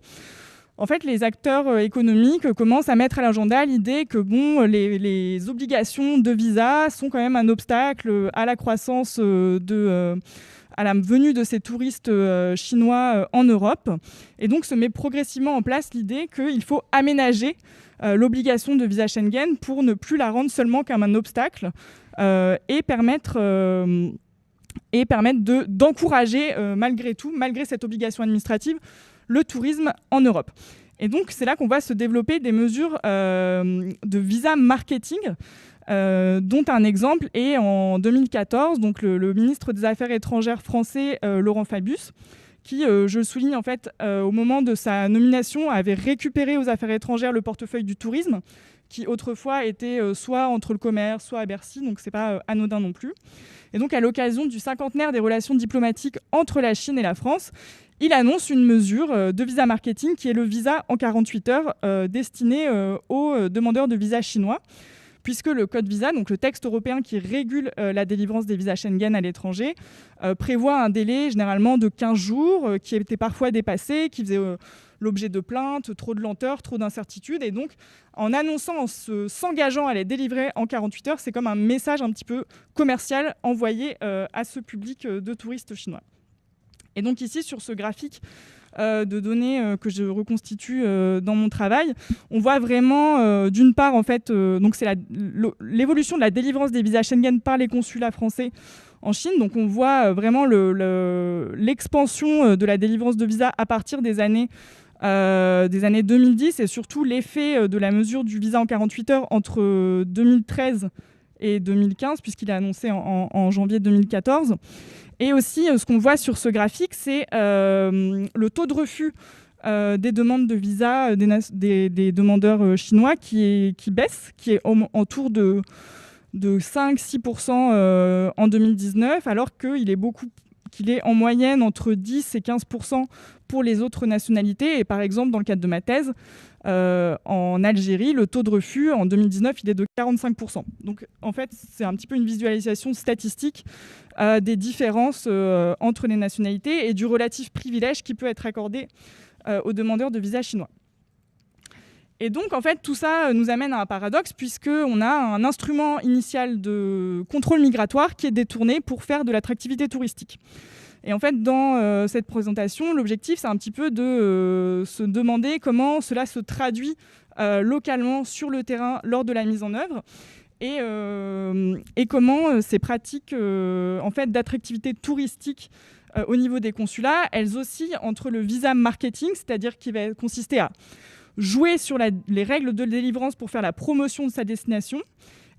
Speaker 4: en fait, les acteurs économiques commencent à mettre à l'agenda l'idée que les obligations de visa sont quand même un obstacle à la croissance à la venue de ces touristes chinois en Europe. Et donc se met progressivement en place l'idée qu'il faut aménager l'obligation de visa Schengen pour ne plus la rendre seulement comme un obstacle et permettre d'encourager malgré tout, malgré cette obligation administrative, le tourisme en Europe. Et donc c'est là qu'on va se développer des mesures de visa marketing, dont un exemple est en 2014, donc le ministre des Affaires étrangères français, Laurent Fabius, qui, je le souligne, en fait, au moment de sa nomination, avait récupéré aux Affaires étrangères le portefeuille du tourisme, qui autrefois était soit entre le commerce, soit à Bercy, donc c'est pas anodin non plus. Et donc à l'occasion du cinquantenaire des relations diplomatiques entre la Chine et la France, il annonce une mesure de visa marketing qui est le visa en 48 heures destiné aux demandeurs de visa chinois, puisque le code visa, donc le texte européen qui régule la délivrance des visas Schengen à l'étranger, prévoit un délai généralement de 15 jours qui était parfois dépassé, qui faisait l'objet de plaintes, trop de lenteur, trop d'incertitudes. Et donc, en annonçant, s'engageant à les délivrer en 48 heures, c'est comme un message un petit peu commercial envoyé à ce public de touristes chinois. Et donc ici, sur ce graphique de données que je reconstitue dans mon travail, on voit vraiment, d'une part, en fait, donc c'est l'évolution de la délivrance des visas Schengen par les consulats français en Chine. Donc on voit vraiment l'expansion de la délivrance de visas à partir des années 2010 et surtout l'effet de la mesure du visa en 48 heures entre 2013 et 2015, puisqu'il est annoncé en janvier 2014. Et aussi, ce qu'on voit sur ce graphique, c'est le taux de refus des demandes de visa des demandeurs chinois qui baisse, qui est autour de 5-6% en 2019, alors qu'il est en moyenne entre 10 et 15% pour les autres nationalités. Et par exemple, dans le cadre de ma thèse, en Algérie, le taux de refus en 2019, il est de 45%. Donc en fait, c'est un petit peu une visualisation statistique des différences entre les nationalités et du relatif privilège qui peut être accordé aux demandeurs de visa chinois. Et donc, en fait, tout ça nous amène à un paradoxe, puisqu'on a un instrument initial de contrôle migratoire qui est détourné pour faire de l'attractivité touristique. Et en fait, dans cette présentation, l'objectif, c'est un petit peu de se demander comment cela se traduit localement sur le terrain lors de la mise en œuvre et comment ces pratiques en fait, d'attractivité touristique au niveau des consulats, elles oscillent entre le visa marketing, c'est-à-dire qui va consister à jouer sur les règles de délivrance pour faire la promotion de sa destination,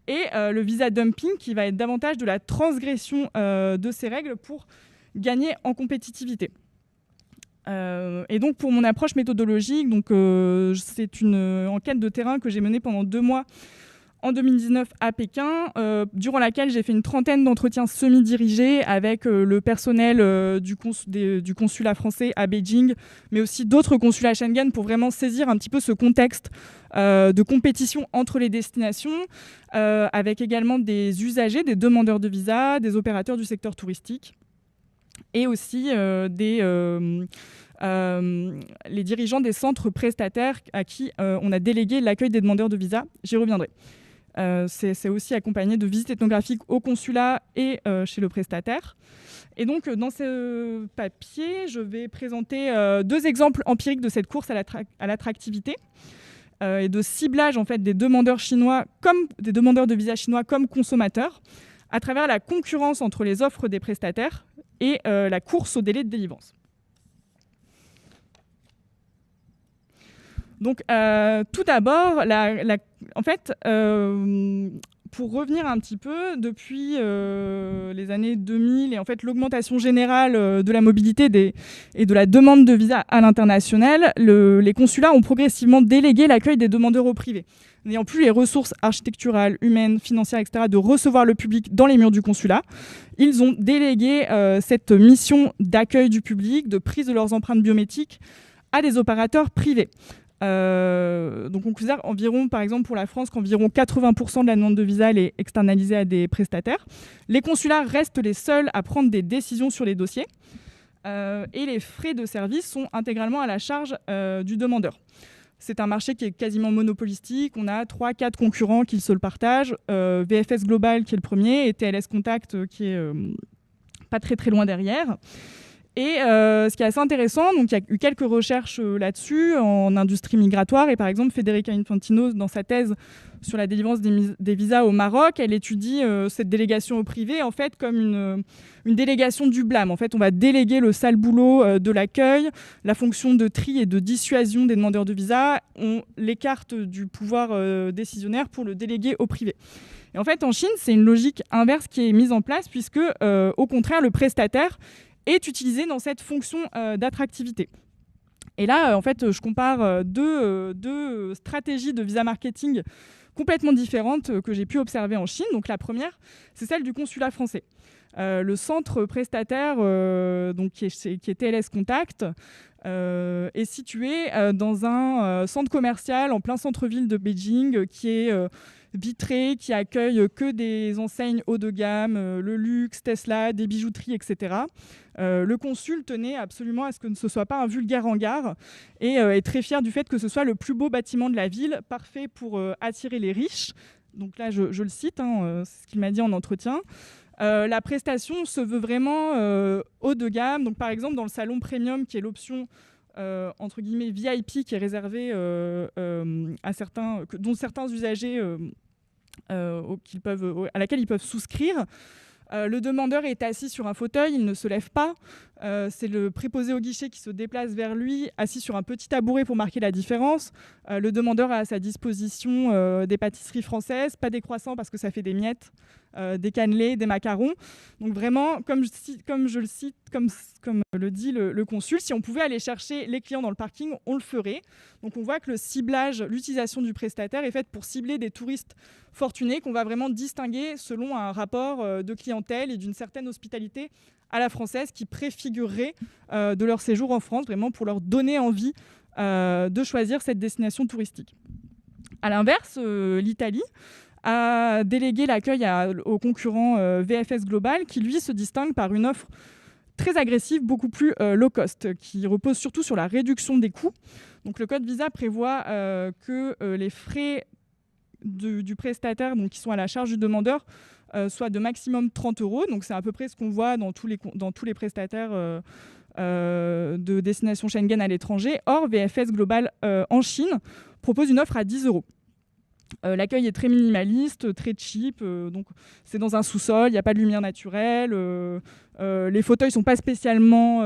Speaker 4: et le visa dumping qui va être davantage de la transgression de ces règles pour gagner en compétitivité. Et donc pour mon approche méthodologique, c'est une enquête de terrain que j'ai menée pendant 2 mois en 2019 à Pékin, durant laquelle j'ai fait une trentaine d'entretiens semi-dirigés avec le personnel du consulat français à Beijing, mais aussi d'autres consulats à Schengen, pour vraiment saisir un petit peu ce contexte de compétition entre les destinations, avec également des usagers, des demandeurs de visa, des opérateurs du secteur touristique, et aussi les dirigeants des centres prestataires à qui on a délégué l'accueil des demandeurs de visa. J'y reviendrai. C'est aussi accompagné de visites ethnographiques au consulat et chez le prestataire. Et donc, dans ce papier, je vais présenter 2 exemples empiriques de cette course à l'attractivité et de ciblage en fait, des demandeurs chinois comme des demandeurs de visa chinois comme consommateurs, à travers la concurrence entre les offres des prestataires et la course au délai de délivrance. Donc, tout d'abord, en fait, pour revenir un petit peu, depuis les années 2000 et en fait l'augmentation générale de la mobilité et de la demande de visa à l'international, les consulats ont progressivement délégué l'accueil des demandeurs au privé. N'ayant plus les ressources architecturales, humaines, financières, etc., de recevoir le public dans les murs du consulat, ils ont délégué cette mission d'accueil du public, de prise de leurs empreintes biométriques à des opérateurs privés. Donc on considère environ, par exemple pour la France, qu'environ 80% de la demande de visa elle est externalisée à des prestataires. Les consulats restent les seuls à prendre des décisions sur les dossiers et les frais de service sont intégralement à la charge du demandeur. C'est un marché qui est quasiment monopolistique. On a 3-4 concurrents qui se le partagent. VFS Global qui est le premier et TLS Contact qui est pas très très loin derrière. Et ce qui est assez intéressant, donc il y a eu quelques recherches là-dessus en industrie migratoire. Et par exemple, Federica Infantino, dans sa thèse sur la délivrance des visas au Maroc, elle étudie cette délégation au privé en fait comme une délégation du blâme. En fait, on va déléguer le sale boulot de l'accueil, la fonction de tri et de dissuasion des demandeurs de visa. On l'écarte du pouvoir décisionnaire pour le déléguer au privé. Et en fait, en Chine, c'est une logique inverse qui est mise en place puisque, au contraire, le prestataire est utilisé dans cette fonction d'attractivité. Et là, en fait, je compare deux stratégies de visa marketing complètement différentes que j'ai pu observer en Chine. Donc la première, c'est celle du consulat français. Le centre prestataire, donc qui est TLS Contact, est situé dans un centre commercial en plein centre-ville de Beijing qui est vitré, qui accueille que des enseignes haut de gamme, le luxe, Tesla, des bijouteries, etc. Le consul tenait absolument à ce que ce ne soit pas un vulgaire hangar et est très fier du fait que ce soit le plus beau bâtiment de la ville, parfait pour attirer les riches. Donc là, je le cite, c'est ce qu'il m'a dit en entretien. La prestation se veut vraiment haut de gamme. Donc, par exemple, dans le salon premium, qui est l'option entre guillemets VIP, qui est réservée à certains, dont certains usagers à laquelle ils peuvent souscrire. Le demandeur est assis sur un fauteuil, il ne se lève pas. C'est le préposé au guichet qui se déplace vers lui, assis sur un petit tabouret pour marquer la différence. Le demandeur a à sa disposition des pâtisseries françaises, pas des croissants parce que ça fait des miettes, des cannelés, des macarons. Donc vraiment, comme le dit le consul, si on pouvait aller chercher les clients dans le parking, on le ferait. Donc on voit que le ciblage, l'utilisation du prestataire est faite pour cibler des touristes fortunés qu'on va vraiment distinguer selon un rapport de clientèle et d'une certaine hospitalité à la française qui préfigurerait de leur séjour en France, vraiment pour leur donner envie de choisir cette destination touristique. À l'inverse, l'Italie a délégué l'accueil au concurrent VFS Global qui, lui, se distingue par une offre très agressive, beaucoup plus low cost, qui repose surtout sur la réduction des coûts. Donc, le code visa prévoit que les frais du prestataire, donc, qui sont à la charge du demandeur, soit de maximum 30 €. Donc, c'est à peu près ce qu'on voit dans tous les prestataires de destination Schengen à l'étranger. Or, VFS Global en Chine propose une offre à 10 €. L'accueil est très minimaliste, très cheap, donc c'est dans un sous-sol, il n'y a pas de lumière naturelle, les fauteuils ne sont pas spécialement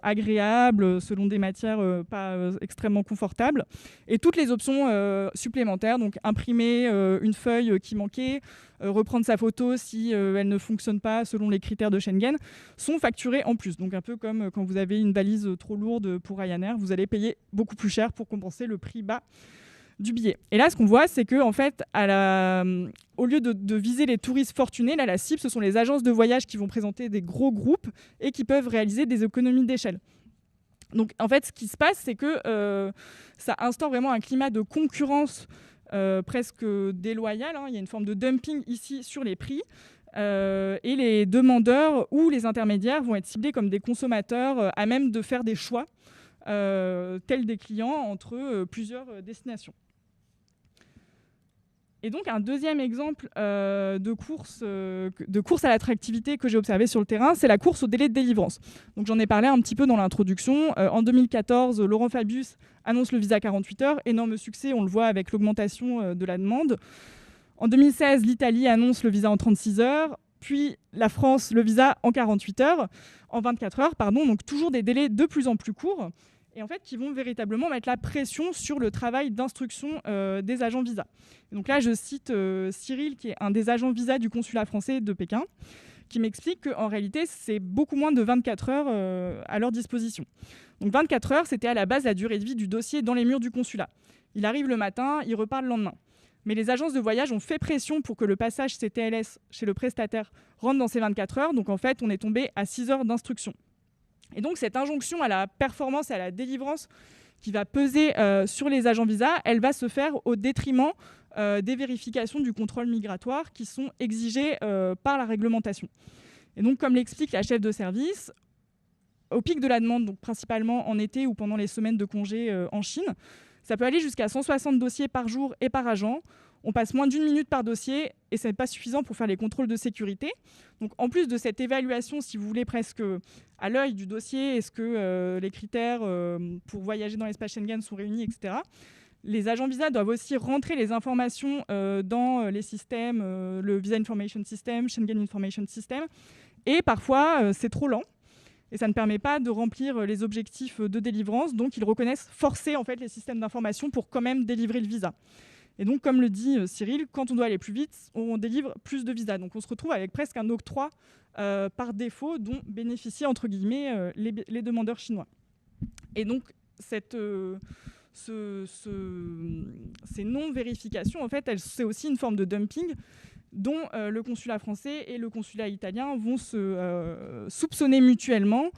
Speaker 4: agréables, selon des matières pas extrêmement confortables. Et toutes les options supplémentaires, donc imprimer une feuille qui manquait, reprendre sa photo si elle ne fonctionne pas selon les critères de Schengen, sont facturées en plus. Donc un peu comme quand vous avez une valise trop lourde pour Ryanair, vous allez payer beaucoup plus cher pour compenser le prix bas du billet. Et là, ce qu'on voit, c'est que en fait, au lieu de viser les touristes fortunés, là, la cible, ce sont les agences de voyage qui vont présenter des gros groupes et qui peuvent réaliser des économies d'échelle. Donc, en fait, ce qui se passe, c'est que ça instaure vraiment un climat de concurrence presque déloyal. Il y a une forme de dumping ici sur les prix. Et les demandeurs ou les intermédiaires vont être ciblés comme des consommateurs à même de faire des choix, tels des clients entre plusieurs destinations. Et donc, un deuxième exemple de course à l'attractivité que j'ai observé sur le terrain, c'est la course au délai de délivrance. Donc, j'en ai parlé un petit peu dans l'introduction. En 2014, Laurent Fabius annonce le visa 48 heures. Énorme succès, on le voit avec l'augmentation de la demande. En 2016, l'Italie annonce le visa en 36 heures. Puis la France, le visa en 48 heures, en 24 heures, pardon. Donc, toujours des délais de plus en plus courts. Et en fait, qui vont véritablement mettre la pression sur le travail d'instruction des agents visa. Et donc là, je cite Cyril, qui est un des agents visa du consulat français de Pékin, qui m'explique qu'en réalité, c'est beaucoup moins de 24 heures à leur disposition. Donc 24 heures, c'était à la base la durée de vie du dossier dans les murs du consulat. Il arrive le matin, il repart le lendemain. Mais les agences de voyage ont fait pression pour que le passage CTLS chez le prestataire rentre dans ces 24 heures. Donc en fait, on est tombé à 6 heures d'instruction. Et donc cette injonction à la performance et à la délivrance qui va peser sur les agents visa, elle va se faire au détriment des vérifications du contrôle migratoire qui sont exigées par la réglementation. Et donc, comme l'explique la chef de service, au pic de la demande, donc principalement en été ou pendant les semaines de congé en Chine, ça peut aller jusqu'à 160 dossiers par jour et par agent. On passe moins d'1 minute par dossier et ce n'est pas suffisant pour faire les contrôles de sécurité. Donc, en plus de cette évaluation, si vous voulez, presque à l'œil du dossier, est-ce que les critères pour voyager dans l'espace Schengen sont réunis, etc. Les agents visa doivent aussi rentrer les informations dans les systèmes, le Visa Information System, Schengen Information System. Et parfois, c'est trop lent. Et ça ne permet pas de remplir les objectifs de délivrance. Donc, ils reconnaissent forcer en fait, les systèmes d'information pour quand même délivrer le visa. Et donc, comme le dit Cyril, quand on doit aller plus vite, on délivre plus de visas. Donc, on se retrouve avec presque un octroi par défaut dont bénéficient, entre guillemets, les demandeurs chinois. Et donc, ces non-vérifications, en fait, c'est aussi une forme de dumping dont le consulat français et le consulat italien vont se soupçonner mutuellement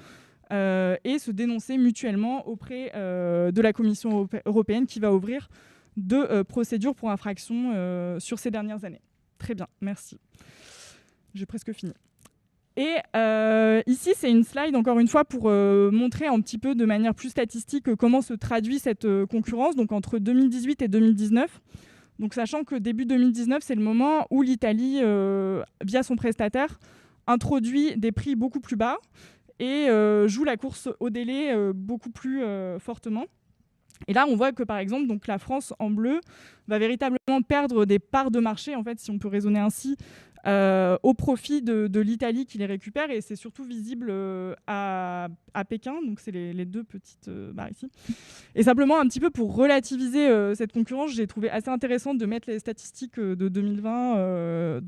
Speaker 4: et se dénoncer mutuellement auprès de la Commission européenne qui va ouvrir 2 procédures pour infraction sur ces dernières années. Très bien, merci. J'ai presque fini. Et ici, c'est une slide, encore une fois, pour montrer un petit peu de manière plus statistique comment se traduit cette concurrence, donc entre 2018 et 2019. Donc, sachant que début 2019, c'est le moment où l'Italie, via son prestataire, introduit des prix beaucoup plus bas et joue la course au délai beaucoup plus fortement. Et là, on voit que, par exemple, donc, la France, en bleu, va véritablement perdre des parts de marché, en fait, si on peut raisonner ainsi, au profit de l'Italie qui les récupère. Et c'est surtout visible à Pékin. Donc, c'est les 2 petites barres ici. Et simplement, un petit peu pour relativiser cette concurrence, j'ai trouvé assez intéressant de mettre les statistiques de 2020,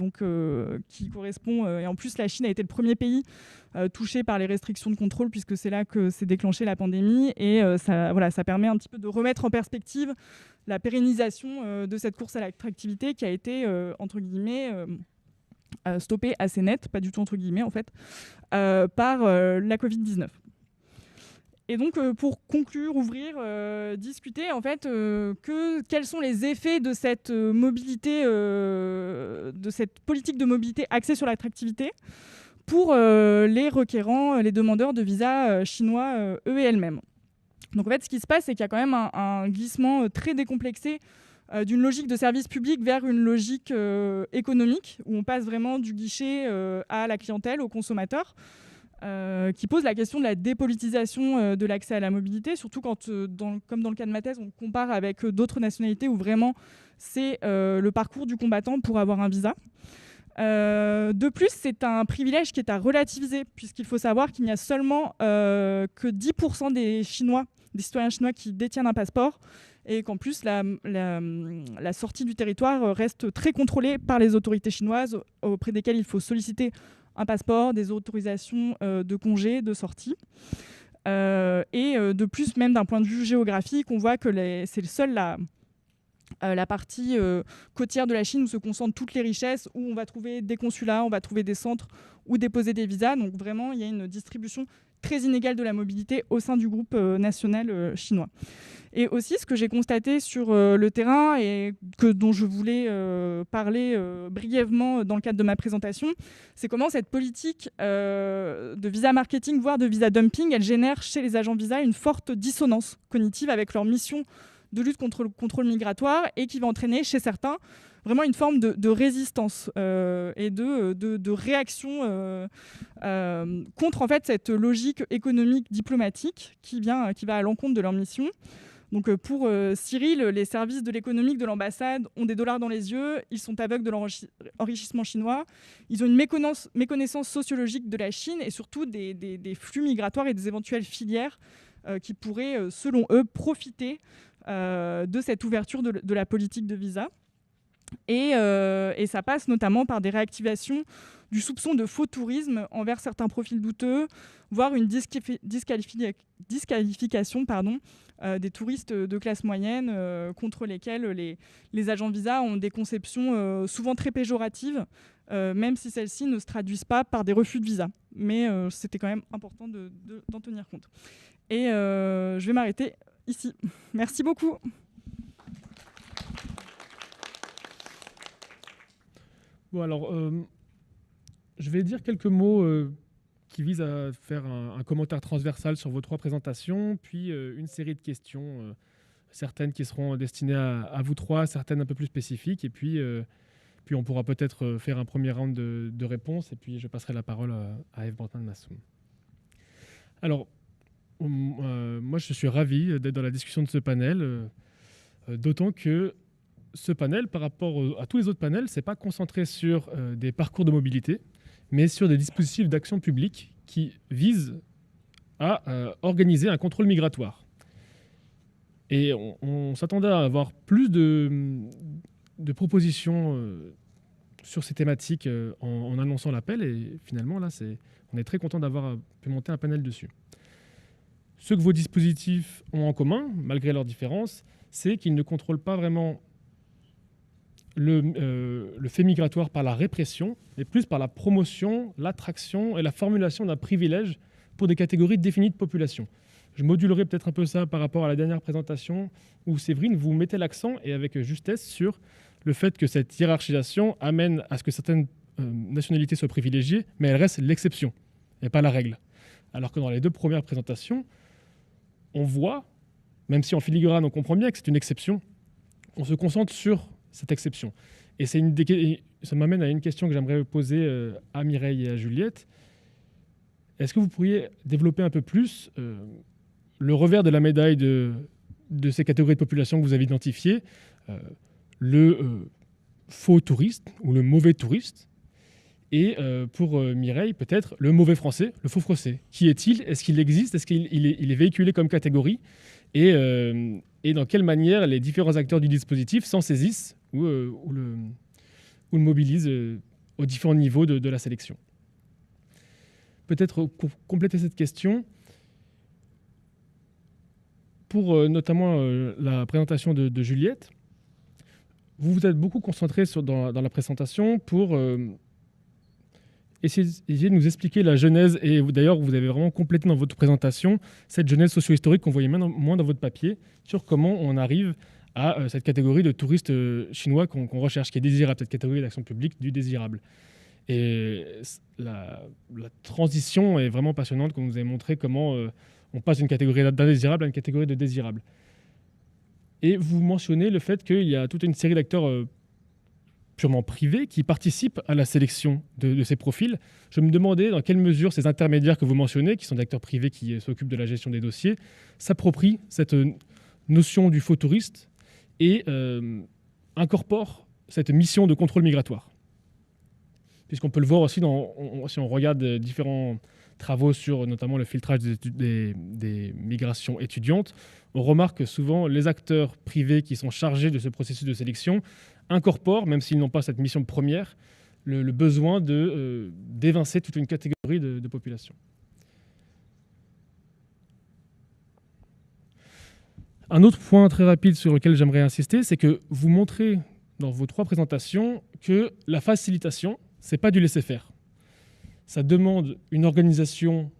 Speaker 4: qui correspond... et en plus, la Chine a été le premier pays touché par les restrictions de contrôle, puisque c'est là que s'est déclenchée la pandémie. Et ça permet un petit peu de remettre en perspective la pérennisation de cette course à l'attractivité qui a été, entre guillemets... stoppé assez net, pas du tout entre guillemets en fait, par la Covid-19. Et donc pour conclure, ouvrir, discuter en fait quels sont les effets de cette mobilité, de cette politique de mobilité axée sur l'attractivité pour les requérants, les demandeurs de visa chinois eux et elles-mêmes. Donc en fait, ce qui se passe, c'est qu'il y a quand même un glissement très décomplexé d'une logique de service public vers une logique économique, où on passe vraiment du guichet à la clientèle, aux consommateurs, qui pose la question de la dépolitisation de l'accès à la mobilité, surtout quand, comme dans le cas de ma thèse, on compare avec d'autres nationalités où vraiment c'est le parcours du combattant pour avoir un visa. De plus, c'est un privilège qui est à relativiser, puisqu'il faut savoir qu'il n'y a seulement que 10% des citoyens chinois qui détiennent un passeport, et qu'en plus, la sortie du territoire reste très contrôlée par les autorités chinoises, auprès desquelles il faut solliciter un passeport, des autorisations de congé, de sortie. Et de plus, même d'un point de vue géographique, on voit que c'est seule la partie côtière de la Chine où se concentrent toutes les richesses, où on va trouver des consulats, on va trouver des centres où déposer des visas. Donc vraiment, il y a une distribution très inégale de la mobilité au sein du groupe national chinois. Et aussi, ce que j'ai constaté sur le terrain et dont je voulais parler brièvement dans le cadre de ma présentation, c'est comment cette politique de visa marketing, voire de visa dumping, elle génère chez les agents visa une forte dissonance cognitive avec leur mission de lutte contre le contrôle migratoire et qui va entraîner chez certains vraiment une forme de résistance et de réaction contre en fait, cette logique économique diplomatique qui va à l'encontre de leur mission. Donc pour Cyril, les services de l'économique de l'ambassade ont des dollars dans les yeux, ils sont aveugles de l'enrichissement chinois, ils ont une méconnaissance sociologique de la Chine et surtout des flux migratoires et des éventuelles filières qui pourraient, selon eux, profiter de cette ouverture de la politique de visa. Et ça passe notamment par des réactivations du soupçon de faux tourisme envers certains profils douteux, voire une disqualification des touristes de classe moyenne contre lesquels les agents visa ont des conceptions souvent très péjoratives même si celles-ci ne se traduisent pas par des refus de visa. Mais c'était quand même important d'en tenir compte. Et je vais m'arrêter ici. Merci beaucoup.
Speaker 1: Bon, alors, je vais dire quelques mots qui visent à faire un commentaire transversal sur vos 3 présentations, puis une série de questions, certaines qui seront destinées à vous 3, certaines un peu plus spécifiques, et puis on pourra peut-être faire un premier round de réponses, et puis je passerai la parole à Eve Brantman-Massoum. Alors, moi, je suis ravi d'être dans la discussion de ce panel, d'autant que ce panel, par rapport à tous les autres panels, c'est pas concentré sur des parcours de mobilité, mais sur des dispositifs d'action publique qui visent à organiser un contrôle migratoire. Et on s'attendait à avoir plus de propositions sur ces thématiques en annonçant l'appel, et finalement, là, on est très content d'avoir pu monter un panel dessus. Ce que vos dispositifs ont en commun, malgré leurs différences, c'est qu'ils ne contrôlent pas vraiment le fait migratoire par la répression, mais plus par la promotion, l'attraction et la formulation d'un privilège pour des catégories définies de population. Je modulerai peut-être un peu ça par rapport à la dernière présentation où Séverine, vous mettez l'accent, et avec justesse, sur le fait que cette hiérarchisation amène à ce que certaines nationalités soient privilégiées, mais elles restent l'exception et pas la règle. Alors que dans les 2 premières présentations, on voit, même si en filigrane on comprend bien que c'est une exception, on se concentre sur cette exception. Et ça m'amène à une question que j'aimerais poser à Mireille et à Juliette. Est-ce que vous pourriez développer un peu plus le revers de la médaille de ces catégories de population que vous avez identifiées, le faux touriste ou le mauvais touriste, et pour Mireille, peut-être le mauvais français, le faux français. Qui est-il? Est-ce qu'il existe? Est-ce qu'il est véhiculé comme catégorie? Et dans quelle manière les différents acteurs du dispositif s'en saisissent ou le mobilisent aux différents niveaux de la sélection. Peut-être pour compléter cette question, pour notamment la présentation de Juliette, vous vous êtes beaucoup concentré dans la présentation pour essayer de nous expliquer la genèse, et d'ailleurs vous avez vraiment complété dans votre présentation cette genèse socio-historique qu'on voyait moins dans votre papier, sur comment on arrive à cette catégorie de touristes chinois qu'on recherche, qui est désirable, cette catégorie d'action publique du désirable. Et la transition est vraiment passionnante, quand vous avez montré comment on passe d'une catégorie d'indésirable à une catégorie de désirable. Et vous mentionnez le fait qu'il y a toute une série d'acteurs purement privés qui participent à la sélection de ces profils. Je me demandais dans quelle mesure ces intermédiaires que vous mentionnez, qui sont des acteurs privés qui s'occupent de la gestion des dossiers, s'approprient cette notion du faux touriste et incorporent cette mission de contrôle migratoire. Puisqu'on peut le voir aussi si on regarde différents travaux sur notamment le filtrage des migrations étudiantes, on remarque que souvent les acteurs privés qui sont chargés de ce processus de sélection incorporent, même s'ils n'ont pas cette mission première, le besoin d'évincer toute une catégorie de population. Un autre point très rapide sur lequel j'aimerais insister, c'est que vous montrez dans vos 3 présentations que la facilitation, ce n'est pas du laisser-faire. Ça demande une organisation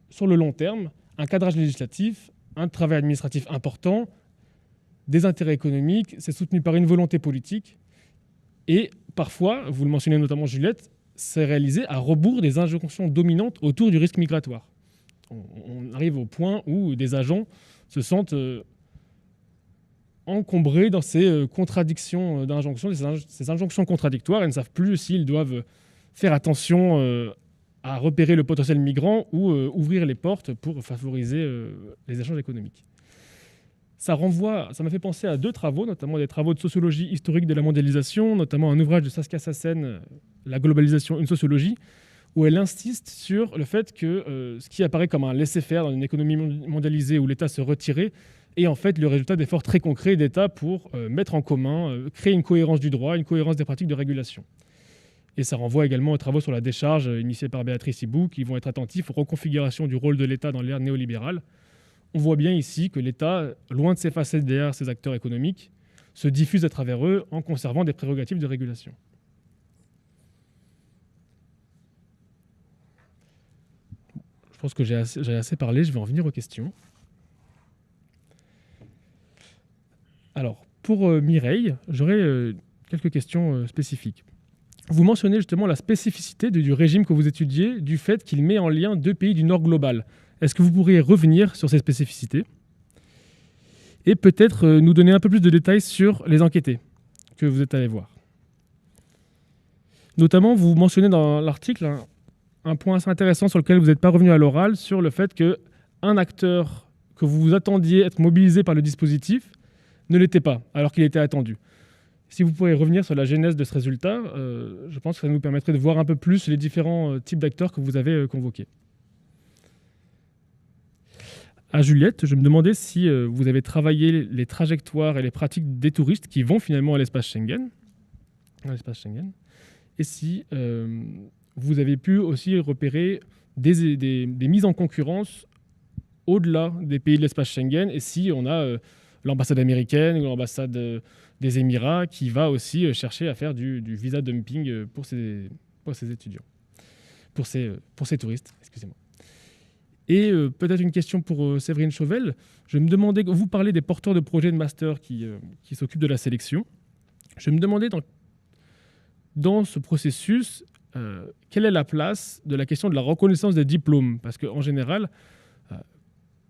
Speaker 1: sur le long terme, un cadrage législatif, un travail administratif important, des intérêts économiques, c'est soutenu par une volonté politique. Et parfois, vous le mentionnez notamment Juliette, c'est réalisé à rebours des injonctions dominantes autour du risque migratoire. On arrive au point où des agents se sentent encombrés dans ces contradictions d'injonctions, ces injonctions contradictoires, et ne savent plus s'ils doivent faire attention à repérer le potentiel migrant ou ouvrir les portes pour favoriser les échanges économiques. Ça m'a fait penser à 2 travaux, notamment des travaux de sociologie historique de la mondialisation, notamment un ouvrage de Saskia Sassen, La globalisation, une sociologie, où elle insiste sur le fait que ce qui apparaît comme un laisser-faire dans une économie mondialisée où l'État se retirait est en fait le résultat d'efforts très concrets d'État pour mettre en commun, créer une cohérence du droit, une cohérence des pratiques de régulation. Et ça renvoie également aux travaux sur la décharge initiés par Béatrice Hibou, qui vont être attentifs aux reconfigurations du rôle de l'État dans l'ère néolibérale. On voit bien ici que l'État, loin de s'effacer derrière ses acteurs économiques, se diffuse à travers eux en conservant des prérogatives de régulation. pense que j'ai assez parlé, je vais en venir aux questions. Alors, pour Mireille, j'aurais quelques questions spécifiques. Vous mentionnez justement la spécificité du régime que vous étudiez, du fait qu'il met en lien 2 pays du Nord global. Est-ce que vous pourriez revenir sur ces spécificités et peut-être nous donner un peu plus de détails sur les enquêtés que vous êtes allés voir? Notamment, vous mentionnez dans l'article un point assez intéressant sur lequel vous n'êtes pas revenu à l'oral, sur le fait qu'un acteur que vous vous attendiez être mobilisé par le dispositif ne l'était pas, alors qu'il était attendu. Si vous pouvez revenir sur la genèse de ce résultat, je pense que ça nous permettrait de voir un peu plus les différents types d'acteurs que vous avez convoqués. À Juliette, je me demandais si vous avez travaillé les trajectoires et les pratiques des touristes qui vont finalement à l'espace Schengen, et si vous avez pu aussi repérer des mises en concurrence au-delà des pays de l'espace Schengen, et si on a l'ambassade américaine ou l'ambassade des Émirats qui va aussi chercher à faire du visa dumping pour ses étudiants, pour ces touristes, excusez-moi. Et peut-être une question pour Séverine Chauvel. Je me demandais, vous parlez des porteurs de projets de master qui s'occupent de la sélection. Je me demandais dans ce processus, quelle est la place de la question de la reconnaissance des diplômes? Parce qu'en général,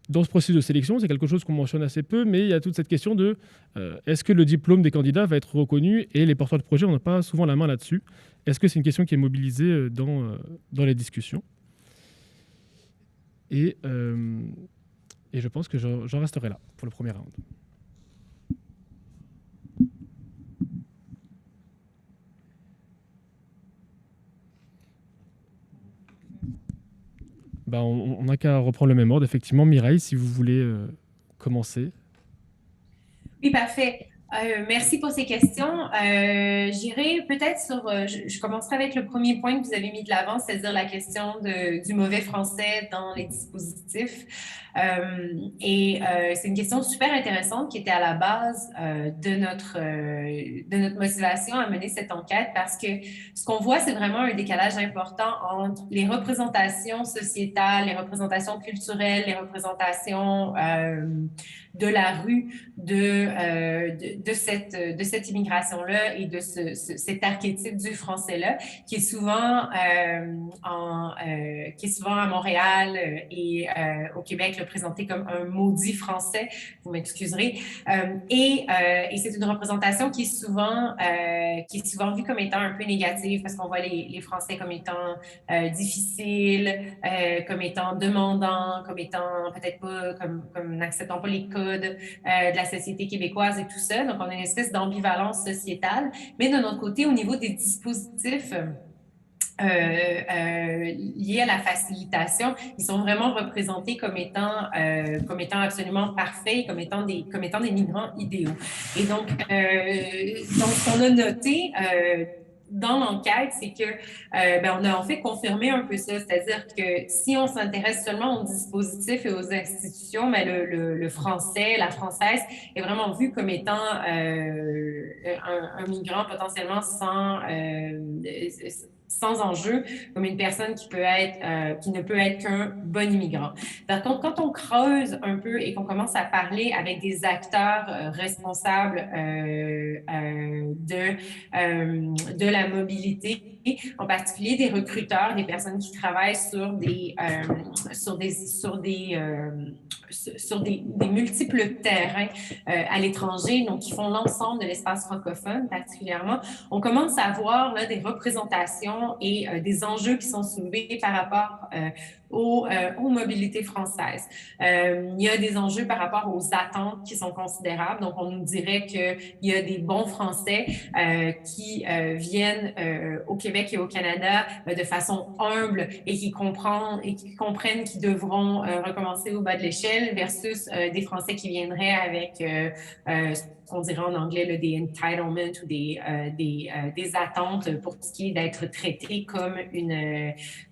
Speaker 1: dans ce processus de sélection, c'est quelque chose qu'on mentionne assez peu, mais il y a toute cette question de est-ce que le diplôme des candidats va être reconnu? Et les porteurs de projets, on n'a pas souvent la main là-dessus. Est-ce que c'est une question qui est mobilisée dans les discussions? Et je pense que j'en resterai là pour le premier round. On n'a qu'à reprendre le même ordre. Effectivement, Mireille, si vous voulez commencer.
Speaker 2: Oui, parfait. Merci pour ces questions. J'irai peut-être sur... je commencerai avec le premier point que vous avez mis de l'avant, c'est-à-dire la question du mauvais français dans les dispositifs. C'est une question super intéressante qui était à la base de notre motivation à mener cette enquête, parce que ce qu'on voit, c'est vraiment un décalage important entre les représentations sociétales, les représentations culturelles, les représentations de la rue de cette immigration-là et de cet archétype du français-là qui est souvent à Montréal et au Québec présenté comme un maudit français, vous m'excuserez. Et c'est une représentation qui est souvent vue comme étant un peu négative, parce qu'on voit les Français comme étant difficiles, comme étant demandants, comme étant peut-être pas, comme n'acceptant pas les codes de la société québécoise et tout ça. Donc, on a une espèce d'ambivalence sociétale. Mais de notre côté, au niveau des dispositifs liés à la facilitation, ils sont vraiment représentés comme étant absolument parfaits, comme étant des migrants idéaux. Et donc ce qu'on a noté dans l'enquête, c'est que on a en fait confirmé un peu ça, c'est-à-dire que si on s'intéresse seulement aux dispositifs et aux institutions, mais le français, la française est vraiment vu comme étant un migrant potentiellement sans enjeu, comme une personne qui ne peut être qu'un bon immigrant. Par contre, quand on creuse un peu et qu'on commence à parler avec des acteurs responsables de la mobilité, en particulier des recruteurs, des personnes qui travaillent sur des multiples terrains à l'étranger, donc qui font l'ensemble de l'espace francophone particulièrement, on commence à voir là, des représentations et des enjeux qui sont soulevés par rapport aux mobilités françaises. Il y a des enjeux par rapport aux attentes qui sont considérables. Donc, on nous dirait qu'il y a des bons Français qui viennent au Québec et au Canada de façon humble et qui comprennent qu'ils devront recommencer au bas de l'échelle versus des Français qui viendraient avec on dirait en anglais, là, des entitlements ou des attentes pour ce qui est d'être traité comme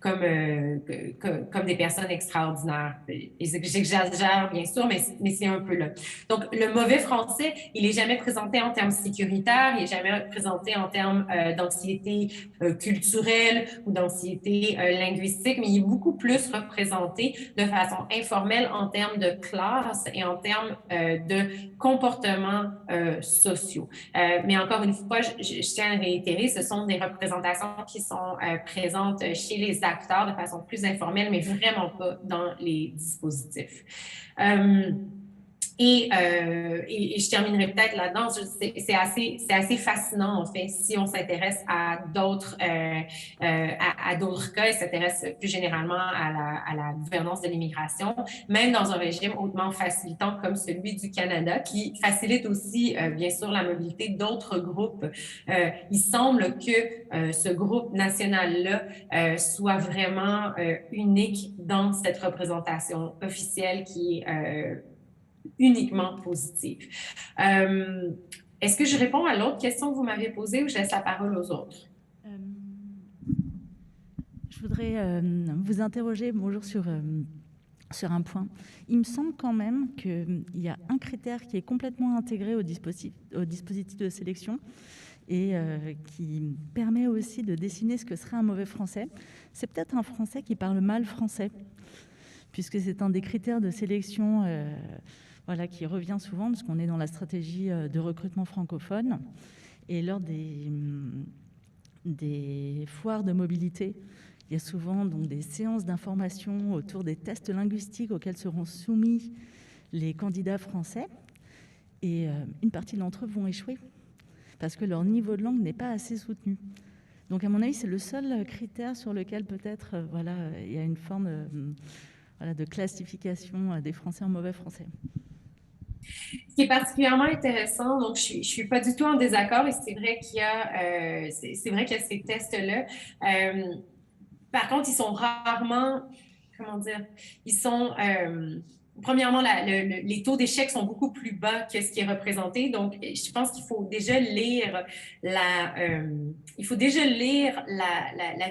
Speaker 2: comme des personnes extraordinaires. J'exagère, bien sûr, mais c'est un peu là. Donc, le mauvais français, il n'est jamais présenté en termes sécuritaires, il n'est jamais présenté en termes d'anxiété culturelle ou d'anxiété linguistique, mais il est beaucoup plus représenté de façon informelle en termes de classe et en termes de comportements sociaux. Mais encore une fois, je tiens à réitérer, ce sont des représentations qui sont présentes chez les acteurs de façon plus informelle, mais vraiment pas dans les dispositifs. Et je terminerai peut-être là-dedans. C'est assez fascinant, en fait, si on s'intéresse à d'autres cas et s'intéresse plus généralement à la gouvernance de l'immigration, même dans un régime hautement facilitant comme celui du Canada, qui facilite aussi, bien sûr, la mobilité d'autres groupes. Il semble que ce groupe national-là soit vraiment unique dans cette représentation officielle qui est uniquement positive. Est-ce que je réponds à l'autre question que vous m'avez posée ou je laisse la parole aux autres?
Speaker 3: Je voudrais vous interroger bonjour sur un point. Il me semble quand même qu'il y a un critère qui est complètement intégré au dispositif de sélection et qui permet aussi de dessiner ce que serait un mauvais français. C'est peut-être un français qui parle mal français, puisque c'est un des critères de sélection voilà, qui revient souvent, parce qu'on est dans la stratégie de recrutement francophone. Et lors des foires de mobilité, il y a souvent donc, des séances d'information autour des tests linguistiques auxquels seront soumis les candidats français. Et une partie d'entre eux vont échouer, parce que leur niveau de langue n'est pas assez soutenu. Donc, à mon avis, c'est le seul critère sur lequel peut-être voilà, il y a une forme voilà, de classification des Français en mauvais français.
Speaker 2: Ce qui est particulièrement intéressant, donc je suis pas du tout en désaccord et c'est vrai qu'il y a ces tests-là. Par contre, ils sont rarement, comment dire, ils sont premièrement, les taux d'échec sont beaucoup plus bas que ce qui est représenté. Donc, je pense qu'il faut déjà lire la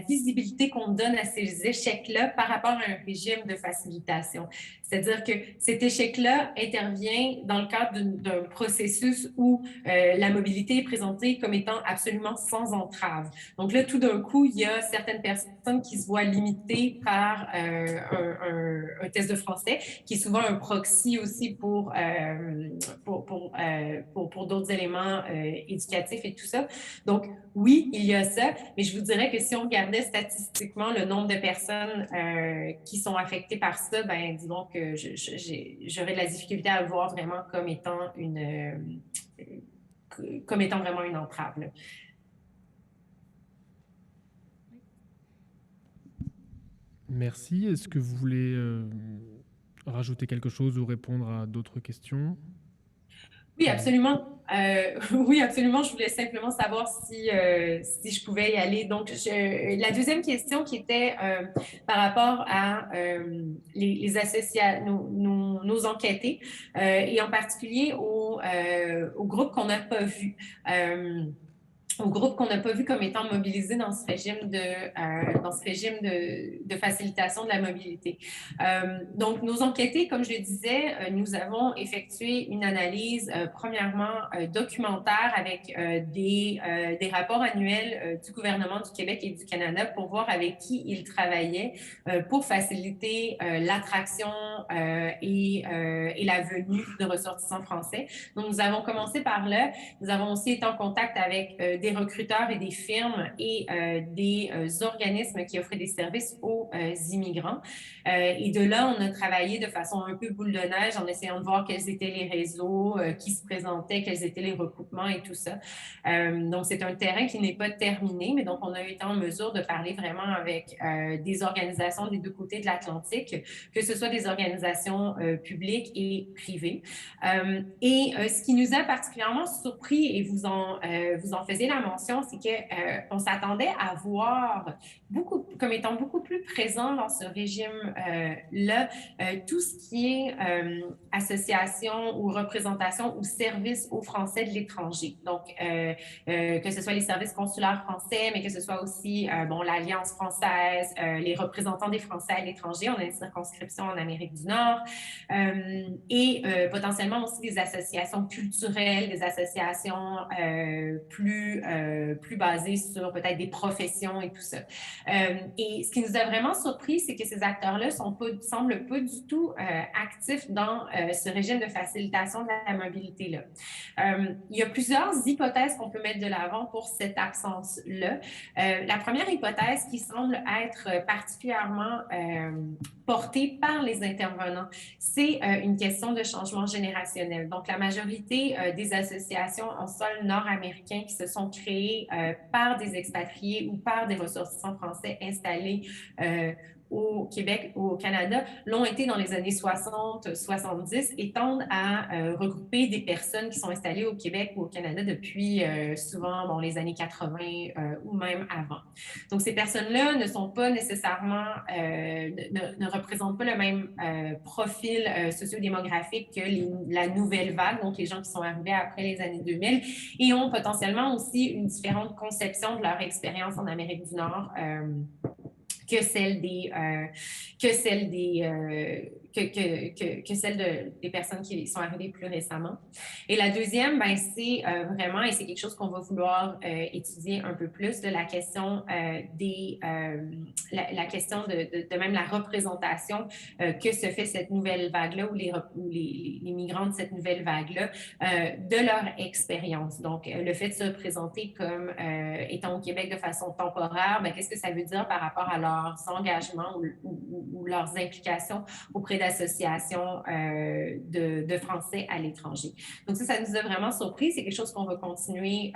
Speaker 2: visibilité qu'on donne à ces échecs-là par rapport à un régime de facilitation. C'est-à-dire que cet échec-là intervient dans le cadre d'un processus où la mobilité est présentée comme étant absolument sans entrave. Donc là, tout d'un coup, il y a certaines personnes qui se voient limitées par un test de français, qui est souvent un proxy aussi pour d'autres éléments éducatifs et tout ça. Donc, oui, il y a ça, mais je vous dirais que si on regardait statistiquement le nombre de personnes qui sont affectées par ça, ben disons que j'aurais de la difficulté à le voir vraiment comme étant vraiment une entrave, là.
Speaker 1: Merci. Est-ce que vous voulez rajouter quelque chose ou répondre à d'autres questions?
Speaker 2: Oui, absolument. Oui, absolument. Je voulais simplement savoir si je pouvais y aller. Donc, la deuxième question qui était par rapport à les associations, nos enquêtés, et en particulier au groupe qu'on n'a pas vu. Au groupe qu'on n'a pas vu comme étant mobilisé dans ce régime de facilitation de la mobilité. Donc, nos enquêtés, comme je le disais, nous avons effectué une analyse, premièrement, documentaire avec des rapports annuels du gouvernement du Québec et du Canada pour voir avec qui ils travaillaient pour faciliter l'attraction et la venue de ressortissants français. Donc, nous avons commencé par là. Nous avons aussi été en contact avec des recruteurs et des firmes et des organismes qui offraient des services aux immigrants. Et de là, on a travaillé de façon un peu boule de neige en essayant de voir quels étaient les réseaux qui se présentaient, quels étaient les recoupements et tout ça. Donc, c'est un terrain qui n'est pas terminé, mais donc on a été en mesure de parler vraiment avec des organisations des deux côtés de l'Atlantique, que ce soit des organisations publiques et privées. Et ce qui nous a particulièrement surpris, et vous en faisiez la première mention, c'est qu'on s'attendait à voir comme étant beaucoup plus présent dans ce régime-là, tout ce qui est association ou représentation ou service aux Français de l'étranger. Donc, que ce soit les services consulaires français, mais que ce soit aussi l'Alliance française, les représentants des Français à l'étranger. On a une circonscription en Amérique du Nord et potentiellement aussi des associations culturelles, des associations plus basées sur peut-être des professions et tout ça. Et ce qui nous a vraiment surpris, c'est que ces acteurs-là semblent pas du tout actifs dans ce régime de facilitation de la mobilité-là. Il y a plusieurs hypothèses qu'on peut mettre de l'avant pour cette absence-là. La première hypothèse qui semble être particulièrement portée par les intervenants, c'est une question de changement générationnel. Donc, la majorité des associations en sol nord-américain qui se sont créées par des expatriés ou par des ressortissants français installés au Québec ou au Canada l'ont été dans les années 60-70 et tendent à regrouper des personnes qui sont installées au Québec ou au Canada depuis souvent les années 80 ou même avant. Donc, ces personnes-là ne sont pas nécessairement, ne représentent pas le même profil sociodémographique que la nouvelle vague, donc les gens qui sont arrivés après les années 2000 et ont potentiellement aussi une différente conception de leur expérience en Amérique du Nord que celle des personnes qui sont arrivées plus récemment. Et la deuxième, c'est vraiment, et c'est quelque chose qu'on va vouloir étudier un peu plus, de la question la question de même la représentation que se fait cette nouvelle vague-là ou les migrants de cette nouvelle vague-là de leur expérience. Donc, le fait de se présenter comme étant au Québec de façon temporaire, qu'est-ce que ça veut dire par rapport à leurs engagements ou leurs implications auprès d'associations de Français à l'étranger. Donc ça nous a vraiment surpris. C'est quelque chose qu'on va continuer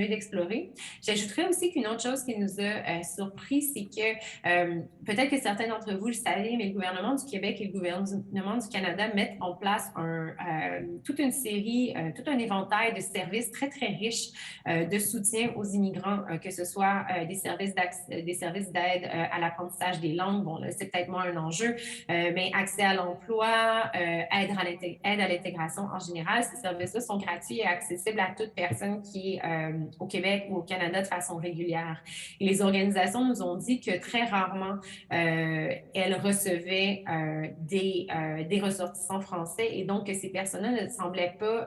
Speaker 2: d'explorer. J'ajouterais aussi qu'une autre chose qui nous a surpris, c'est que peut-être que certains d'entre vous le savez, mais le gouvernement du Québec et le gouvernement du Canada mettent en place toute une série, tout un éventail de services très, très riches de soutien aux immigrants, que ce soit des services d'aide à l'apprentissage des langues. Bon, là, c'est peut-être moins un enjeu, mais accès à l'emploi, aide à l'intégration en général. Ces services-là sont gratuits et accessibles à toute personne qui est au Québec ou au Canada de façon régulière. Et les organisations nous ont dit que très rarement, elles recevaient des ressortissants français et donc que ces personnes-là ne semblaient pas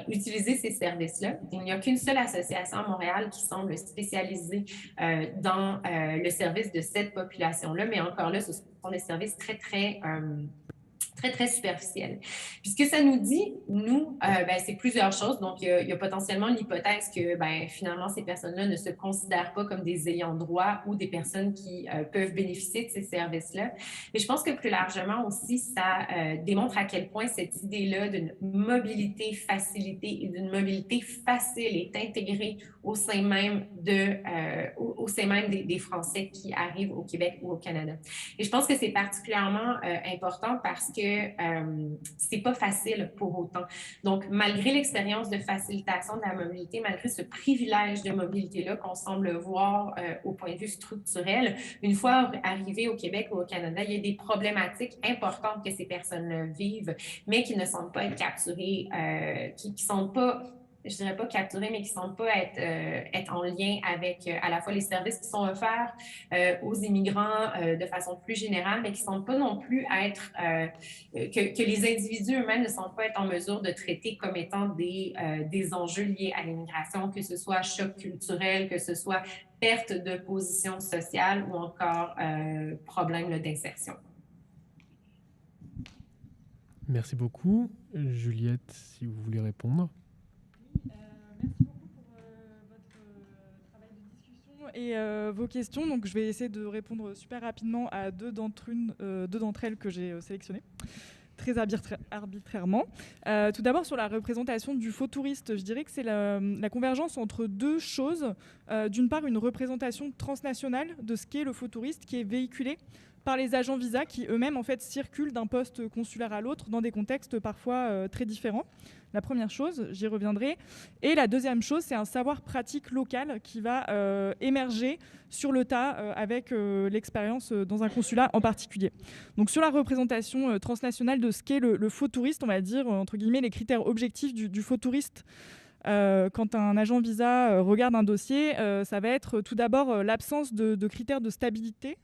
Speaker 2: utiliser ces services-là. Il n'y a qu'une seule association à Montréal qui semble spécialisée dans le service de cette population-là, mais encore là, ce sont des services très, très superficielle. Puis ce que ça nous dit, nous, c'est plusieurs choses. Donc, il y a potentiellement l'hypothèse que finalement, ces personnes-là ne se considèrent pas comme des ayants droit ou des personnes qui peuvent bénéficier de ces services-là. Mais je pense que plus largement aussi, ça démontre à quel point cette idée-là d'une mobilité facilitée et d'une mobilité facile est intégrée au sein même des Français qui arrivent au Québec ou au Canada. Et je pense que c'est particulièrement important parce que c'est pas facile pour autant. Donc, malgré l'expérience de facilitation de la mobilité, malgré ce privilège de mobilité-là qu'on semble voir au point de vue structurel, une fois arrivés au Québec ou au Canada, il y a des problématiques importantes que ces personnes vivent, mais qui ne semblent pas être capturées, qui sont pas, je dirais pas capturés, mais qui ne semblent pas être en lien avec à la fois les services qui sont offerts aux immigrants de façon plus générale, mais qui ne semblent pas non plus être, que les individus eux-mêmes ne semblent pas être en mesure de traiter comme étant des enjeux liés à l'immigration, que ce soit choc culturel, que ce soit perte de position sociale ou encore problème d'insertion.
Speaker 1: Merci beaucoup. Juliette, si vous voulez répondre.
Speaker 4: Merci beaucoup pour votre travail de discussion et vos questions. Donc, je vais essayer de répondre super rapidement à deux d'entre elles que j'ai sélectionnées, très arbitrairement. Tout d'abord, sur la représentation du faux touriste, je dirais que c'est la convergence entre deux choses. D'une part, une représentation transnationale de ce qu'est le faux touriste qui est véhiculée par les agents visa qui eux-mêmes en fait circulent d'un poste consulaire à l'autre dans des contextes parfois très différents. La première chose, j'y reviendrai. Et la deuxième chose, c'est un savoir pratique local qui va émerger sur le tas avec l'expérience dans un consulat en particulier. Donc sur la représentation transnationale de ce qu'est le faux touriste, on va dire entre guillemets les critères objectifs du faux touriste. Quand un agent visa regarde un dossier, ça va être tout d'abord l'absence de critères de stabilité,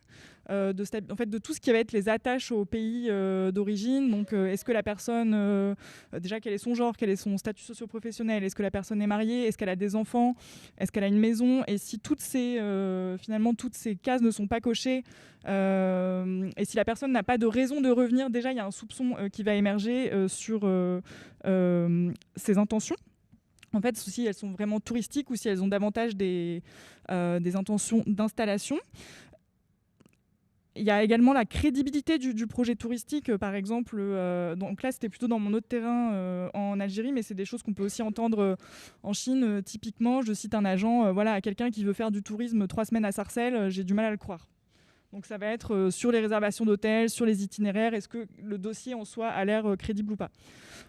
Speaker 4: en fait, de tout ce qui va être les attaches au pays d'origine. Donc, est-ce que la personne, déjà, quel est son genre, quel est son statut socio-professionnel, est-ce que la personne est mariée, est-ce qu'elle a des enfants, est-ce qu'elle a une maison, et si finalement toutes ces cases ne sont pas cochées, et si la personne n'a pas de raison de revenir, déjà, il y a un soupçon qui va émerger sur ses intentions. En fait, si elles sont vraiment touristiques ou si elles ont davantage des intentions d'installation. Il y a également la crédibilité du projet touristique. Par exemple, donc là, c'était plutôt dans mon autre terrain en Algérie, mais c'est des choses qu'on peut aussi entendre en Chine. Typiquement, je cite un agent, à quelqu'un qui veut faire du tourisme 3 semaines à Sarcelles, j'ai du mal à le croire. Donc ça va être sur les réservations d'hôtels, sur les itinéraires, est-ce que le dossier en soi a l'air crédible ou pas.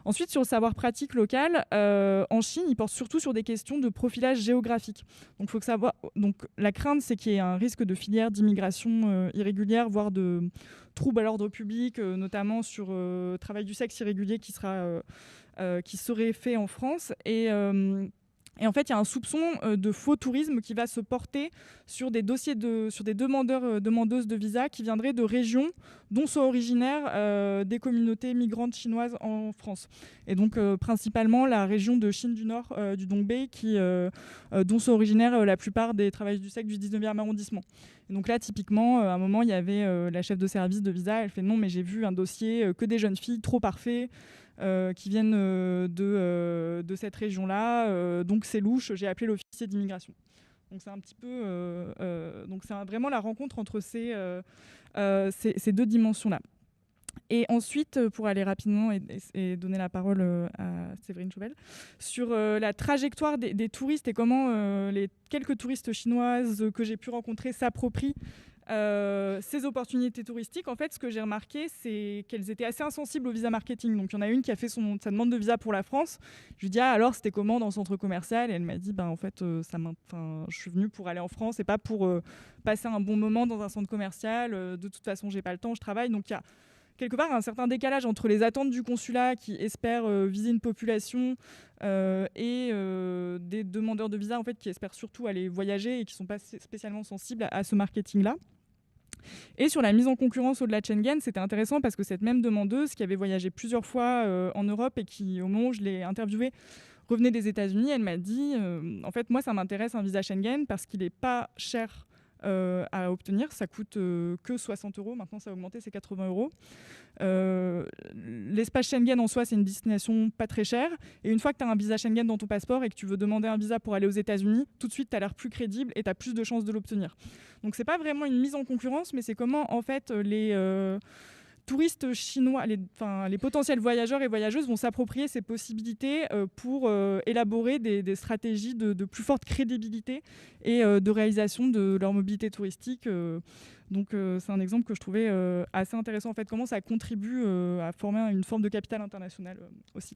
Speaker 4: Ensuite, sur le savoir pratique local, en Chine, il porte surtout sur des questions de profilage géographique. Donc, faut que savoir. Donc, la crainte, c'est qu'il y ait un risque de filière d'immigration irrégulière, voire de troubles à l'ordre public, notamment sur travail du sexe irrégulier qui serait fait en France. Et en fait, il y a un soupçon de faux tourisme qui va se porter sur des dossiers sur des demandeurs, demandeuses de visa qui viendraient de régions dont sont originaires des communautés migrantes chinoises en France. Et donc, principalement, la région de Chine du Nord, du Dongbei, dont sont originaires la plupart des travailleurs du sexe du 19e arrondissement. Et donc là, typiquement, à un moment, il y avait la chef de service de visa, elle fait « Non, mais j'ai vu un dossier que des jeunes filles trop parfait, qui viennent de cette région-là, donc c'est louche, j'ai appelé l'officier d'immigration. » Donc c'est un petit peu, donc c'est vraiment la rencontre entre ces deux dimensions-là. Et ensuite, pour aller rapidement et donner la parole à Séverine Chauvel, sur la trajectoire des touristes et comment les quelques touristes chinoises que j'ai pu rencontrer s'approprient ces opportunités touristiques, en fait, ce que j'ai remarqué, c'est qu'elles étaient assez insensibles au visa marketing. Donc, il y en a une qui a fait sa demande de visa pour la France. Je lui dis, alors, c'était comment dans le centre commercial ? Et elle m'a dit, en fait, je suis venue pour aller en France et pas pour passer un bon moment dans un centre commercial. De toute façon, j'ai pas le temps, je travaille. Donc, il y a quelque part un certain décalage entre les attentes du consulat qui espère viser une population et des demandeurs de visa, en fait, qui espèrent surtout aller voyager et qui ne sont pas spécialement sensibles à ce marketing-là. Et sur la mise en concurrence au-delà de Schengen, c'était intéressant parce que cette même demandeuse qui avait voyagé plusieurs fois en Europe et qui, au moment où je l'ai interviewée, revenait des États-Unis, elle m'a dit en fait, moi, ça m'intéresse un visa Schengen parce qu'il n'est pas cher à obtenir. Ça coûte que 60 €. Maintenant, ça a augmenté, c'est 80 €. L'espace Schengen en soi, c'est une destination pas très chère. Et une fois que tu as un visa Schengen dans ton passeport et que tu veux demander un visa pour aller aux États-Unis, tout de suite, tu as l'air plus crédible et tu as plus de chances de l'obtenir. Donc, c'est pas vraiment une mise en concurrence, mais c'est comment, en fait, les touristes chinois, les potentiels voyageurs et voyageuses vont s'approprier ces possibilités pour élaborer des stratégies de plus forte crédibilité et de réalisation de leur mobilité touristique. Donc c'est un exemple que je trouvais assez intéressant, en fait, comment ça contribue à former une forme de capital international aussi.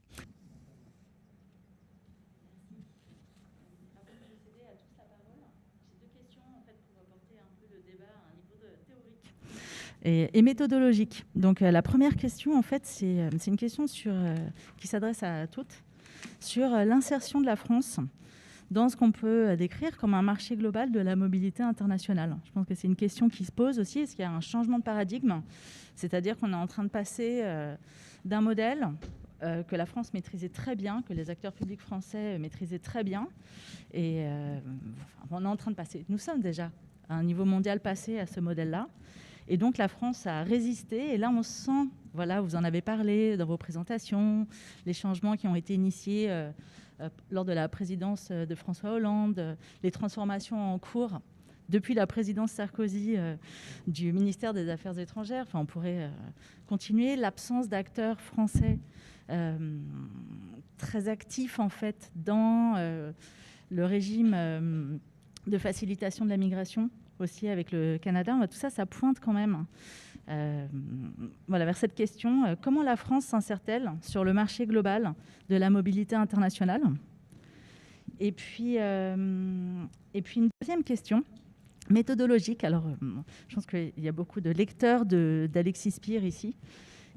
Speaker 3: Et méthodologique. Donc la première question, en fait, c'est une question qui s'adresse à toutes, sur l'insertion de la France dans ce qu'on peut décrire comme un marché global de la mobilité internationale. Je pense que c'est une question qui se pose aussi. Est-ce qu'il y a un changement de paradigme ? C'est-à-dire qu'on est en train de passer d'un modèle que la France maîtrisait très bien, que les acteurs publics français maîtrisaient très bien. Et on est en train de passer. Nous sommes déjà à un niveau mondial passé à ce modèle-là. Et donc, la France a résisté. Et là, on sent, voilà, vous en avez parlé dans vos présentations, les changements qui ont été initiés lors de la présidence de François Hollande, les transformations en cours depuis la présidence Sarkozy du ministère des Affaires étrangères. Enfin, on pourrait continuer. L'absence d'acteurs français très actifs, en fait, dans le régime de facilitation de la migration, aussi avec le Canada. Tout ça, ça pointe quand même Voilà, vers cette question, comment la France s'insère-t-elle sur le marché global de la mobilité internationale ? Et puis une deuxième question méthodologique. Alors, je pense qu'il y a beaucoup de lecteurs d'Alexis Spire ici.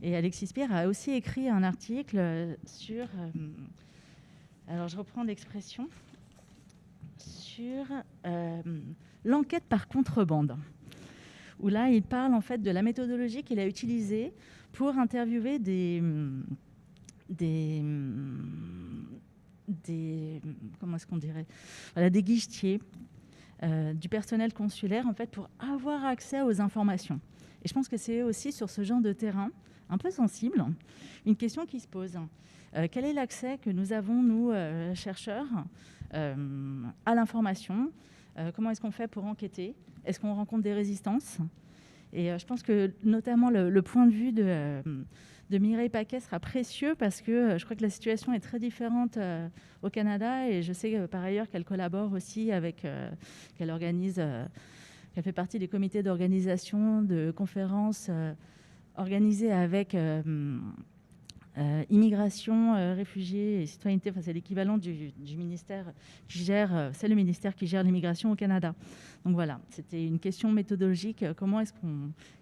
Speaker 3: Et Alexis Spire a aussi écrit un article sur... alors, je reprends l'expression. Sur l'enquête par contrebande. Où là, il parle en fait de la méthodologie qu'il a utilisée pour interviewer des comment est-ce qu'on dirait, voilà, des guichetiers, du personnel consulaire en fait pour avoir accès aux informations. Et je pense que c'est aussi sur ce genre de terrain un peu sensible une question qui se pose. Quel est l'accès que nous avons, nous, chercheurs, à l'information ? Comment est-ce qu'on fait pour enquêter ? Est-ce qu'on rencontre des résistances ? Et je pense que notamment le point de vue de Mireille Paquet sera précieux parce que je crois que la situation est très différente au Canada et je sais par ailleurs qu'elle collabore aussi avec, qu'elle organise, qu'elle fait partie des comités d'organisation de conférences organisées avec immigration, réfugiés et citoyenneté. Enfin, c'est l'équivalent du ministère qui gère, c'est le ministère qui gère l'immigration au Canada. Donc voilà, c'était une question méthodologique.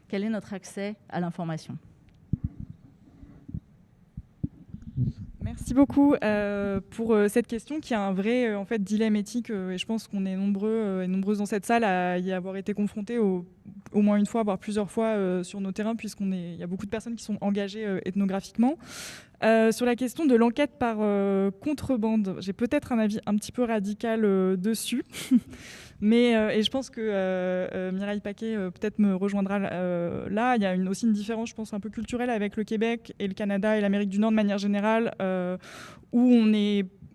Speaker 3: Quel est notre accès à l'information ?
Speaker 4: Merci beaucoup pour cette question qui a un vrai en fait, dilemme éthique et je pense qu'on est nombreux et nombreuses dans cette salle à y avoir été confrontés au moins une fois, voire plusieurs fois sur nos terrains puisqu'il y a beaucoup de personnes qui sont engagées ethnographiquement. Sur la question de l'enquête par contrebande, j'ai peut-être un avis un petit peu radical dessus. Mais, et je pense que Mireille Paquet peut-être me rejoindra là. Il y a aussi une différence, je pense, un peu culturelle avec le Québec et le Canada et l'Amérique du Nord de manière générale, où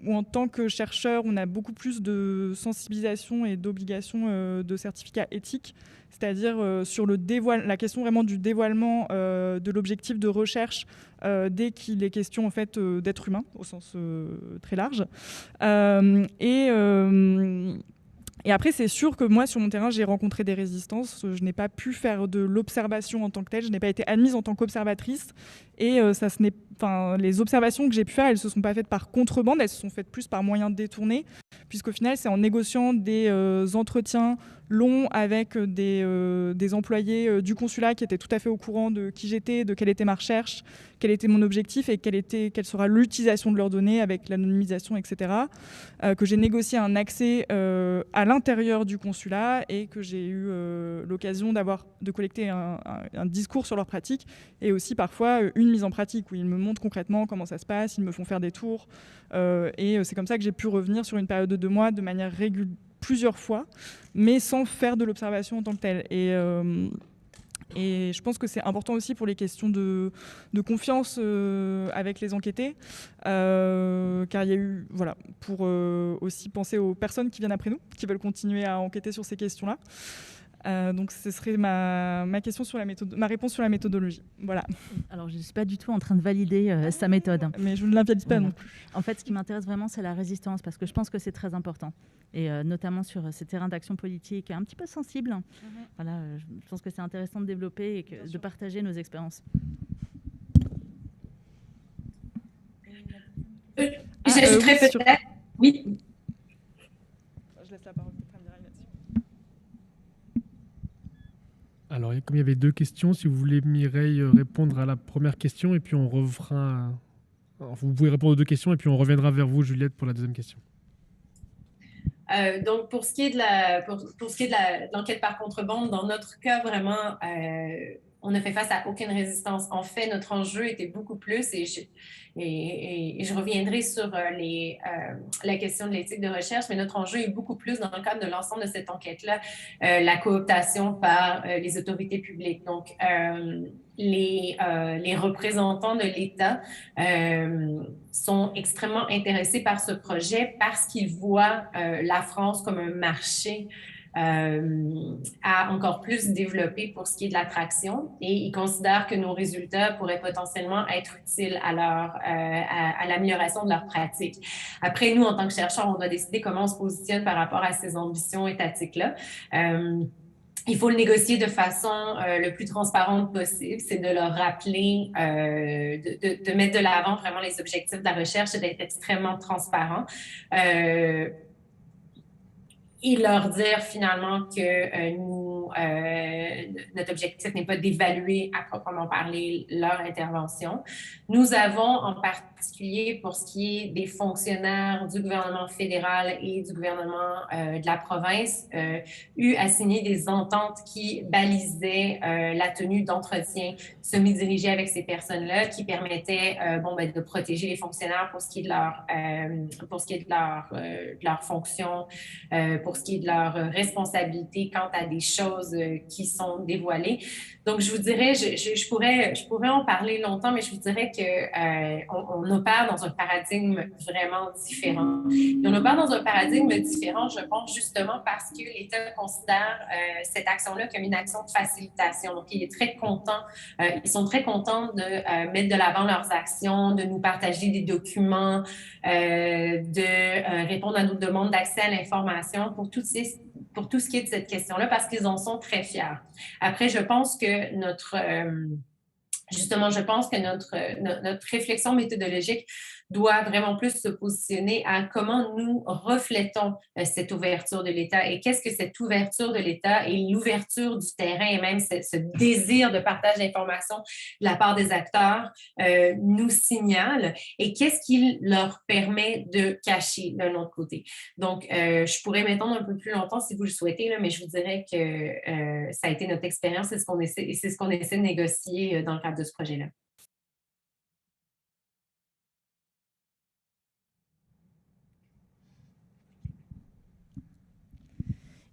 Speaker 4: en tant que chercheur, on a beaucoup plus de sensibilisation et d'obligation de certificats éthiques, c'est-à-dire sur la question vraiment du dévoilement de l'objectif de recherche dès qu'il est question en fait, d'être humain, au sens très large. Et après, c'est sûr que moi, sur mon terrain, j'ai rencontré des résistances. Je n'ai pas pu faire de l'observation en tant que telle. Je n'ai pas été admise en tant qu'observatrice. Et les observations que j'ai pu faire, elles ne se sont pas faites par contrebande. Elles se sont faites plus par moyen détourné. Puisqu'au final, c'est en négociant des entretiens longs avec des employés du consulat qui étaient tout à fait au courant de qui j'étais, de quelle était ma recherche, quel était mon objectif et quelle sera l'utilisation de leurs données avec l'anonymisation, etc. Que j'ai négocié un accès à l'intérieur du consulat et que j'ai eu l'occasion de collecter un discours sur leurs pratiques et aussi parfois une mise en pratique où ils me montrent concrètement comment ça se passe, ils me font faire des tours et c'est comme ça que j'ai pu revenir sur une période de 2 mois de manière régulière plusieurs fois, mais sans faire de l'observation en tant que telle. Et je pense que c'est important aussi pour les questions de confiance avec les enquêtés, car il y a eu, voilà, pour aussi penser aux personnes qui viennent après nous, qui veulent continuer à enquêter sur ces questions-là. Donc ce serait ma réponse sur la méthodologie. Voilà.
Speaker 3: Alors je ne suis pas du tout en train de valider sa méthode.
Speaker 4: Mais je ne l'invalide pas non plus.
Speaker 3: En fait, ce qui m'intéresse vraiment, c'est la résistance, parce que je pense que c'est très important. Et notamment sur ces terrains d'action politique un petit peu sensibles. Voilà, je pense que c'est intéressant de développer et de partager nos expériences.
Speaker 2: J'ajouterais peut-être... Oui.
Speaker 4: Je laisse la parole à Mireille là-dessus.
Speaker 1: Alors, comme il y avait 2 questions, si vous voulez, Mireille, répondre à la première question, et puis on refera... Alors, vous pouvez répondre aux 2 questions, et puis on reviendra vers vous, Juliette, pour la deuxième question.
Speaker 2: Donc, pour ce qui est de l'enquête par contrebande, dans notre cas, vraiment, on ne fait face à aucune résistance. En fait, notre enjeu était beaucoup plus, et je reviendrai sur la question de l'éthique de recherche, mais notre enjeu est beaucoup plus dans le cadre de l'ensemble de cette enquête-là, la cooptation par les autorités publiques. Donc, les représentants de l'État sont extrêmement intéressés par ce projet parce qu'ils voient la France comme un marché à encore plus développer pour ce qui est de l'attraction et ils considèrent que nos résultats pourraient potentiellement être utiles à l'amélioration de leur pratique. Après, nous, en tant que chercheurs, on doit décider comment on se positionne par rapport à ces ambitions étatiques-là. il faut le négocier de façon le plus transparente possible. C'est de leur rappeler, de mettre de l'avant vraiment les objectifs de la recherche et d'être extrêmement transparent. Et leur dire finalement que notre objectif n'est pas d'évaluer à proprement parler leur intervention. Nous avons en particulier pour ce qui est des fonctionnaires du gouvernement fédéral et du gouvernement de la province, eu à signer des ententes qui balisaient la tenue d'entretien semi-dirigés avec ces personnes-là, qui permettaient de protéger les fonctionnaires pour ce qui est de leur fonction, pour ce qui est de leur responsabilité quant à des choses qui sont dévoilées. Donc, je vous dirais, je pourrais en parler longtemps, mais je vous dirais qu'on opère dans un paradigme vraiment différent. Et on opère dans un paradigme différent, je pense, justement parce que l'État considère cette action-là comme une action de facilitation. Donc, ils sont très contents de mettre de l'avant leurs actions, de nous partager des documents, de répondre à nos demandes d'accès à l'information pour tout ce qui est de cette question-là, parce qu'ils en sont très fiers. Après, je pense que notre réflexion méthodologique doit vraiment plus se positionner à comment nous reflétons cette ouverture de l'État et qu'est-ce que cette ouverture de l'État et l'ouverture du terrain et même ce désir de partage d'informations de la part des acteurs nous signale et qu'est-ce qu'il leur permet de cacher d'un autre côté. Donc, je pourrais m'étendre un peu plus longtemps si vous le souhaitez, là, mais je vous dirais que ça a été notre expérience et c'est ce qu'on essaie de négocier dans le cadre de ce projet-là.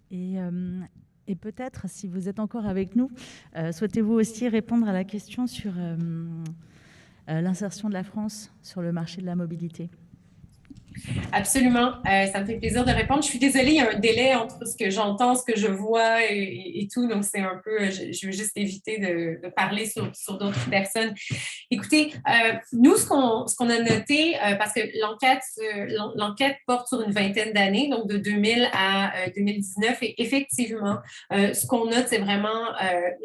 Speaker 3: Et peut-être, si vous êtes encore avec nous, souhaitez-vous aussi répondre à la question sur l'insertion de la France sur le marché de la mobilité?
Speaker 2: Absolument. Ça me fait plaisir de répondre. Je suis désolée, il y a un délai entre ce que j'entends, ce que je vois et tout. Donc, c'est un peu, je veux juste éviter de parler sur d'autres personnes. Écoutez, nous, ce qu'on a noté, parce que l'enquête porte sur une vingtaine d'années, donc de 2000 à 2019, et effectivement, ce qu'on note, c'est vraiment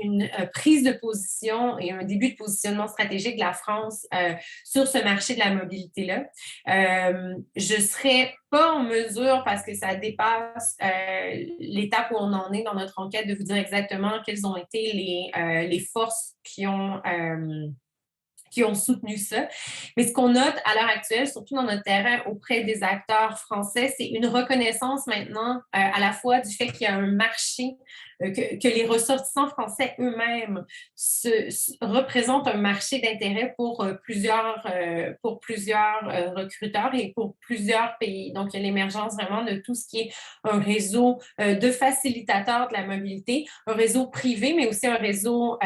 Speaker 2: une prise de position et un début de positionnement stratégique de la France sur ce marché de la mobilité-là. Je ne serais pas en mesure, parce que ça dépasse l'étape où on en est dans notre enquête, de vous dire exactement quelles ont été les forces qui ont soutenu ça. Mais ce qu'on note à l'heure actuelle, surtout dans notre terrain auprès des acteurs français, c'est une reconnaissance maintenant à la fois du fait qu'il y a un marché, que les ressortissants français eux-mêmes représentent un marché d'intérêt pour plusieurs recruteurs et pour plusieurs pays. Donc, il y a l'émergence vraiment de tout ce qui est un réseau de facilitateurs de la mobilité, un réseau privé, mais aussi un réseau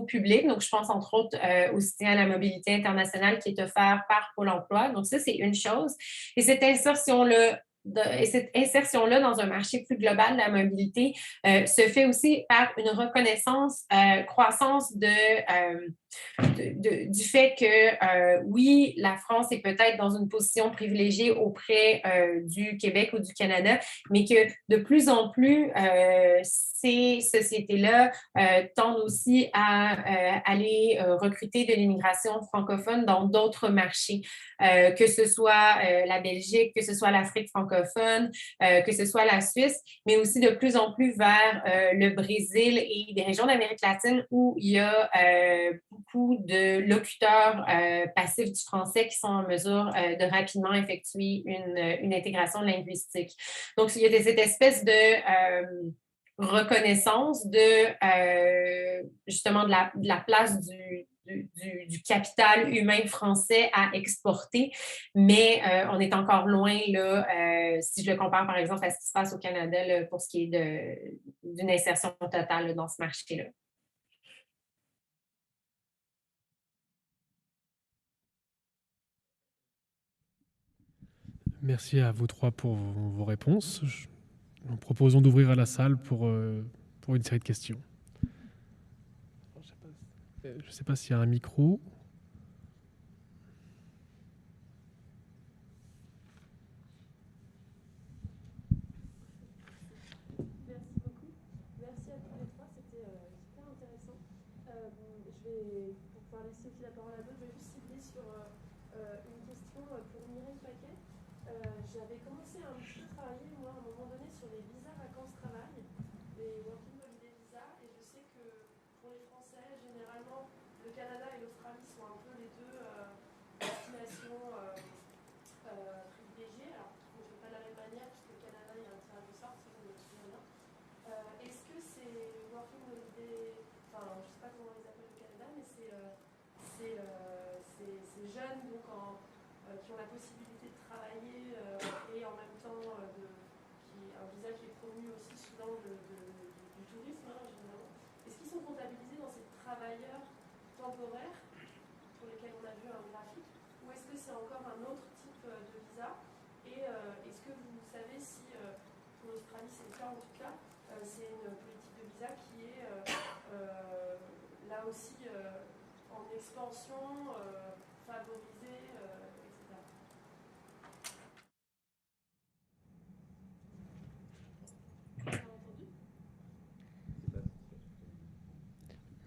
Speaker 2: public. Donc, je pense entre autres au soutien à la mobilité internationale qui est offert par Pôle emploi. Donc, ça, c'est une chose. Et cette insertion-là dans un marché plus global de la mobilité se fait aussi par une reconnaissance croissance du fait que, oui, la France est peut-être dans une position privilégiée auprès du Québec ou du Canada, mais que de plus en plus, ces sociétés-là tendent aussi à aller recruter de l'immigration francophone dans d'autres marchés, que ce soit la Belgique, que ce soit l'Afrique francophone, que ce soit la Suisse, mais aussi de plus en plus vers le Brésil et des régions d'Amérique latine où il y a beaucoup de locuteurs passifs du français qui sont en mesure de rapidement effectuer une intégration linguistique. Donc, il y a cette espèce de reconnaissance justement de la place du capital humain français à exporter, mais on est encore loin, là, si je le compare par exemple à ce qui se passe au Canada là, pour ce qui est d'une insertion totale là, dans ce marché-là.
Speaker 1: Merci à vous trois pour vos réponses. Nous proposons d'ouvrir la salle pour une série de questions. Je ne sais pas s'il y a un micro.
Speaker 5: Merci beaucoup. Pour pouvoir laisser aussi la parole à d'autres, je vais juste cibler sur une question pour Mireille Paquet. J'avais commencé à un petit peu travailler, moi, à un moment donné, sur les visas vacances-travail, les Working Holiday Visa, et je sais que pour les Français, généralement, le Canada et l'Australie sont un peu les deux destinations privilégiées. Alors, on ne fait pas de la même manière, puisque le Canada, il y a un tirage au sort, si je me souviens bien. Est-ce que ces Working Holiday, enfin, je ne sais pas comment on les appelle au Canada, mais ces jeunes donc qui ont la possibilité de travailler et en même temps un visa qui est promu aussi sous l'angle du tourisme, généralement. Est-ce qu'ils sont comptabilisés dans ces travailleurs temporaires pour lesquels on a vu un graphique, ou est-ce que c'est encore un autre type de visa? Et est-ce que vous savez si, pour l'Australie c'est le cas en tout cas, c'est une politique de visa qui est là aussi en expansion, favorisée, etc. Vous avez entendu?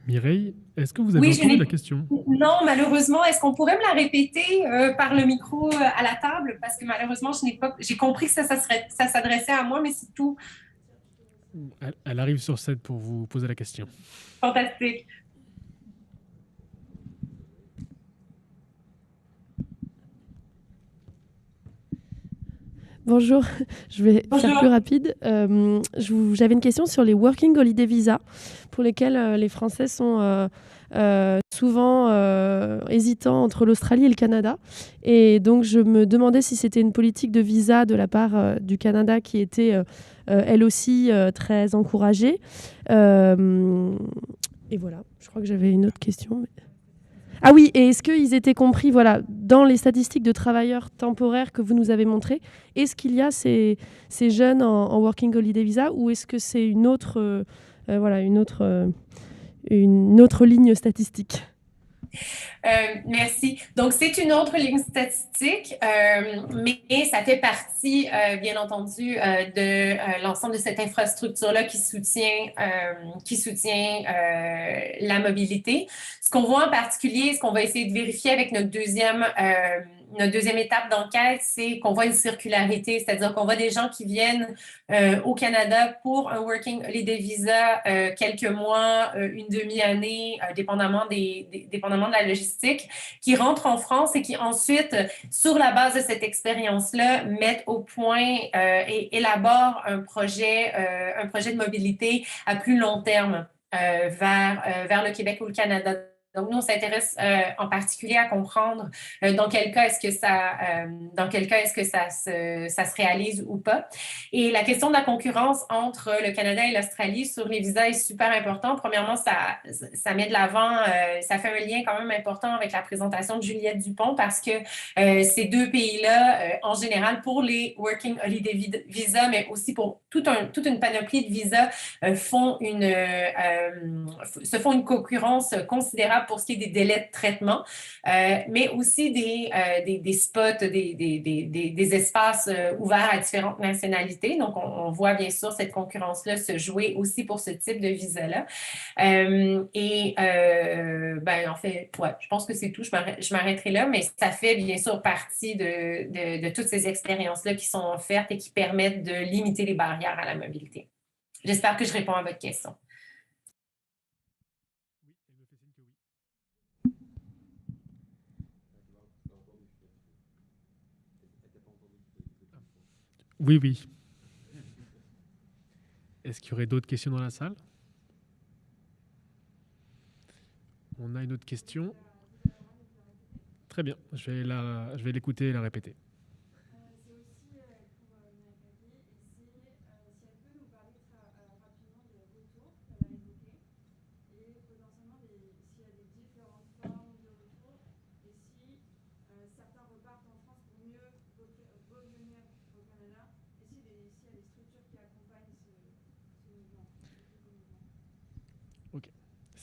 Speaker 1: Mireille, est-ce que vous avez entendu la question?
Speaker 2: Non, malheureusement. Est-ce qu'on pourrait me la répéter par le micro à la table? Parce que malheureusement, j'ai compris que ça s'adressait à moi, mais c'est tout.
Speaker 1: Elle arrive sur scène pour vous poser la question.
Speaker 2: Fantastique.
Speaker 5: Bonjour, je vais faire plus rapide. J'avais une question sur les Working Holiday Visa, pour lesquels les Français sont souvent hésitants entre l'Australie et le Canada. Et donc, je me demandais si c'était une politique de visa de la part du Canada qui était, elle aussi, très encouragée. Et voilà, je crois que j'avais une autre question. Ah oui, et est-ce qu'ils étaient compris, voilà, dans les statistiques de travailleurs temporaires que vous nous avez montrées, est-ce qu'il y a ces jeunes en Working Holiday Visa, ou est-ce que c'est une autre ligne statistique?
Speaker 2: Merci. Donc, c'est une autre ligne statistique, mais ça fait partie, bien entendu, de l'ensemble de cette infrastructure-là qui soutient la mobilité. Ce qu'on voit en particulier, ce qu'on va essayer de vérifier avec notre deuxième étape d'enquête, c'est qu'on voit une circularité, c'est-à-dire qu'on voit des gens qui viennent au Canada pour un Working Holiday Visa quelques mois, une demi-année, dépendamment de la logistique, qui rentrent en France et qui ensuite, sur la base de cette expérience-là, mettent au point et élaborent un projet de mobilité à plus long terme vers le Québec ou le Canada. Donc, nous, on s'intéresse en particulier à comprendre dans quel cas est-ce que ça se réalise ou pas. Et la question de la concurrence entre le Canada et l'Australie sur les visas est super importante. Premièrement, ça met de l'avant, ça fait un lien quand même important avec la présentation de Juliette Dupont, parce que ces deux pays-là, en général, pour les Working Holiday Visa, mais aussi pour toute une panoplie de visas, se font une concurrence considérable pour ce qui est des délais de traitement, mais aussi des spots, des espaces ouverts à différentes nationalités. Donc, on voit bien sûr cette concurrence-là se jouer aussi pour ce type de visa-là. En fait, ouais, je pense que c'est tout. Je m'arrêterai là, mais ça fait bien sûr partie de toutes ces expériences-là qui sont offertes et qui permettent de limiter les barrières à la mobilité. J'espère que je réponds à votre question.
Speaker 1: Oui, oui. Est-ce qu'il y aurait d'autres questions dans la salle? On a une autre question. Très bien, je vais l'écouter et la répéter.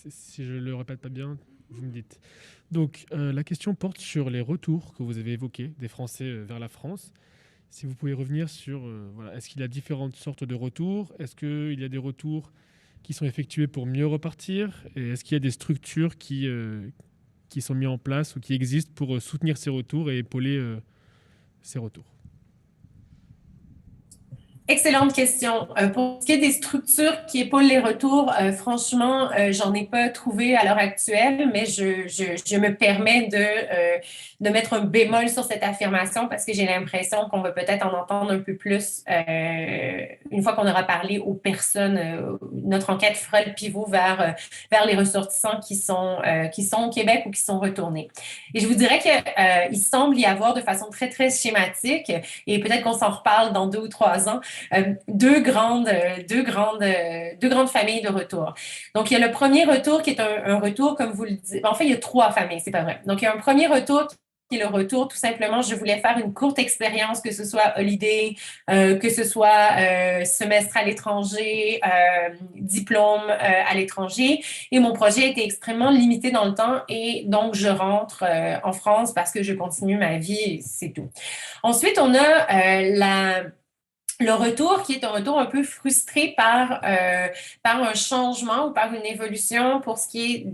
Speaker 1: Si je ne le répète pas bien, vous me dites. Donc, la question porte sur les retours que vous avez évoqués des Français vers la France. Si vous pouvez revenir sur, est-ce qu'il y a différentes sortes de retours? Est-ce qu'il y a des retours qui sont effectués pour mieux repartir? Et est-ce qu'il y a des structures qui sont mises en place ou qui existent pour soutenir ces retours et épauler ces retours?
Speaker 2: Excellente question. Pour ce qui est des structures qui épaulent les retours, franchement, j'en ai pas trouvé à l'heure actuelle, mais je me permets de mettre un bémol sur cette affirmation parce que j'ai l'impression qu'on va peut-être en entendre un peu plus une fois qu'on aura parlé aux personnes. Notre enquête fera le pivot vers les ressortissants qui sont au Québec ou qui sont retournés. Et je vous dirais qu'il semble y avoir de façon très, très schématique, et peut-être qu'on s'en reparle dans 2 ou 3 ans, deux grandes familles de retour. Donc, il y a le premier retour qui est un retour, comme vous le dites. En fait, il y a 3 familles, c'est pas vrai. Donc, il y a un premier retour qui est le retour, tout simplement, je voulais faire une courte expérience, que ce soit holiday, que ce soit semestre à l'étranger, diplôme à l'étranger. Et mon projet était extrêmement limité dans le temps et donc je rentre en France parce que je continue ma vie et c'est tout. Ensuite, on a le retour qui est un retour un peu frustré par un changement ou par une évolution pour ce qui est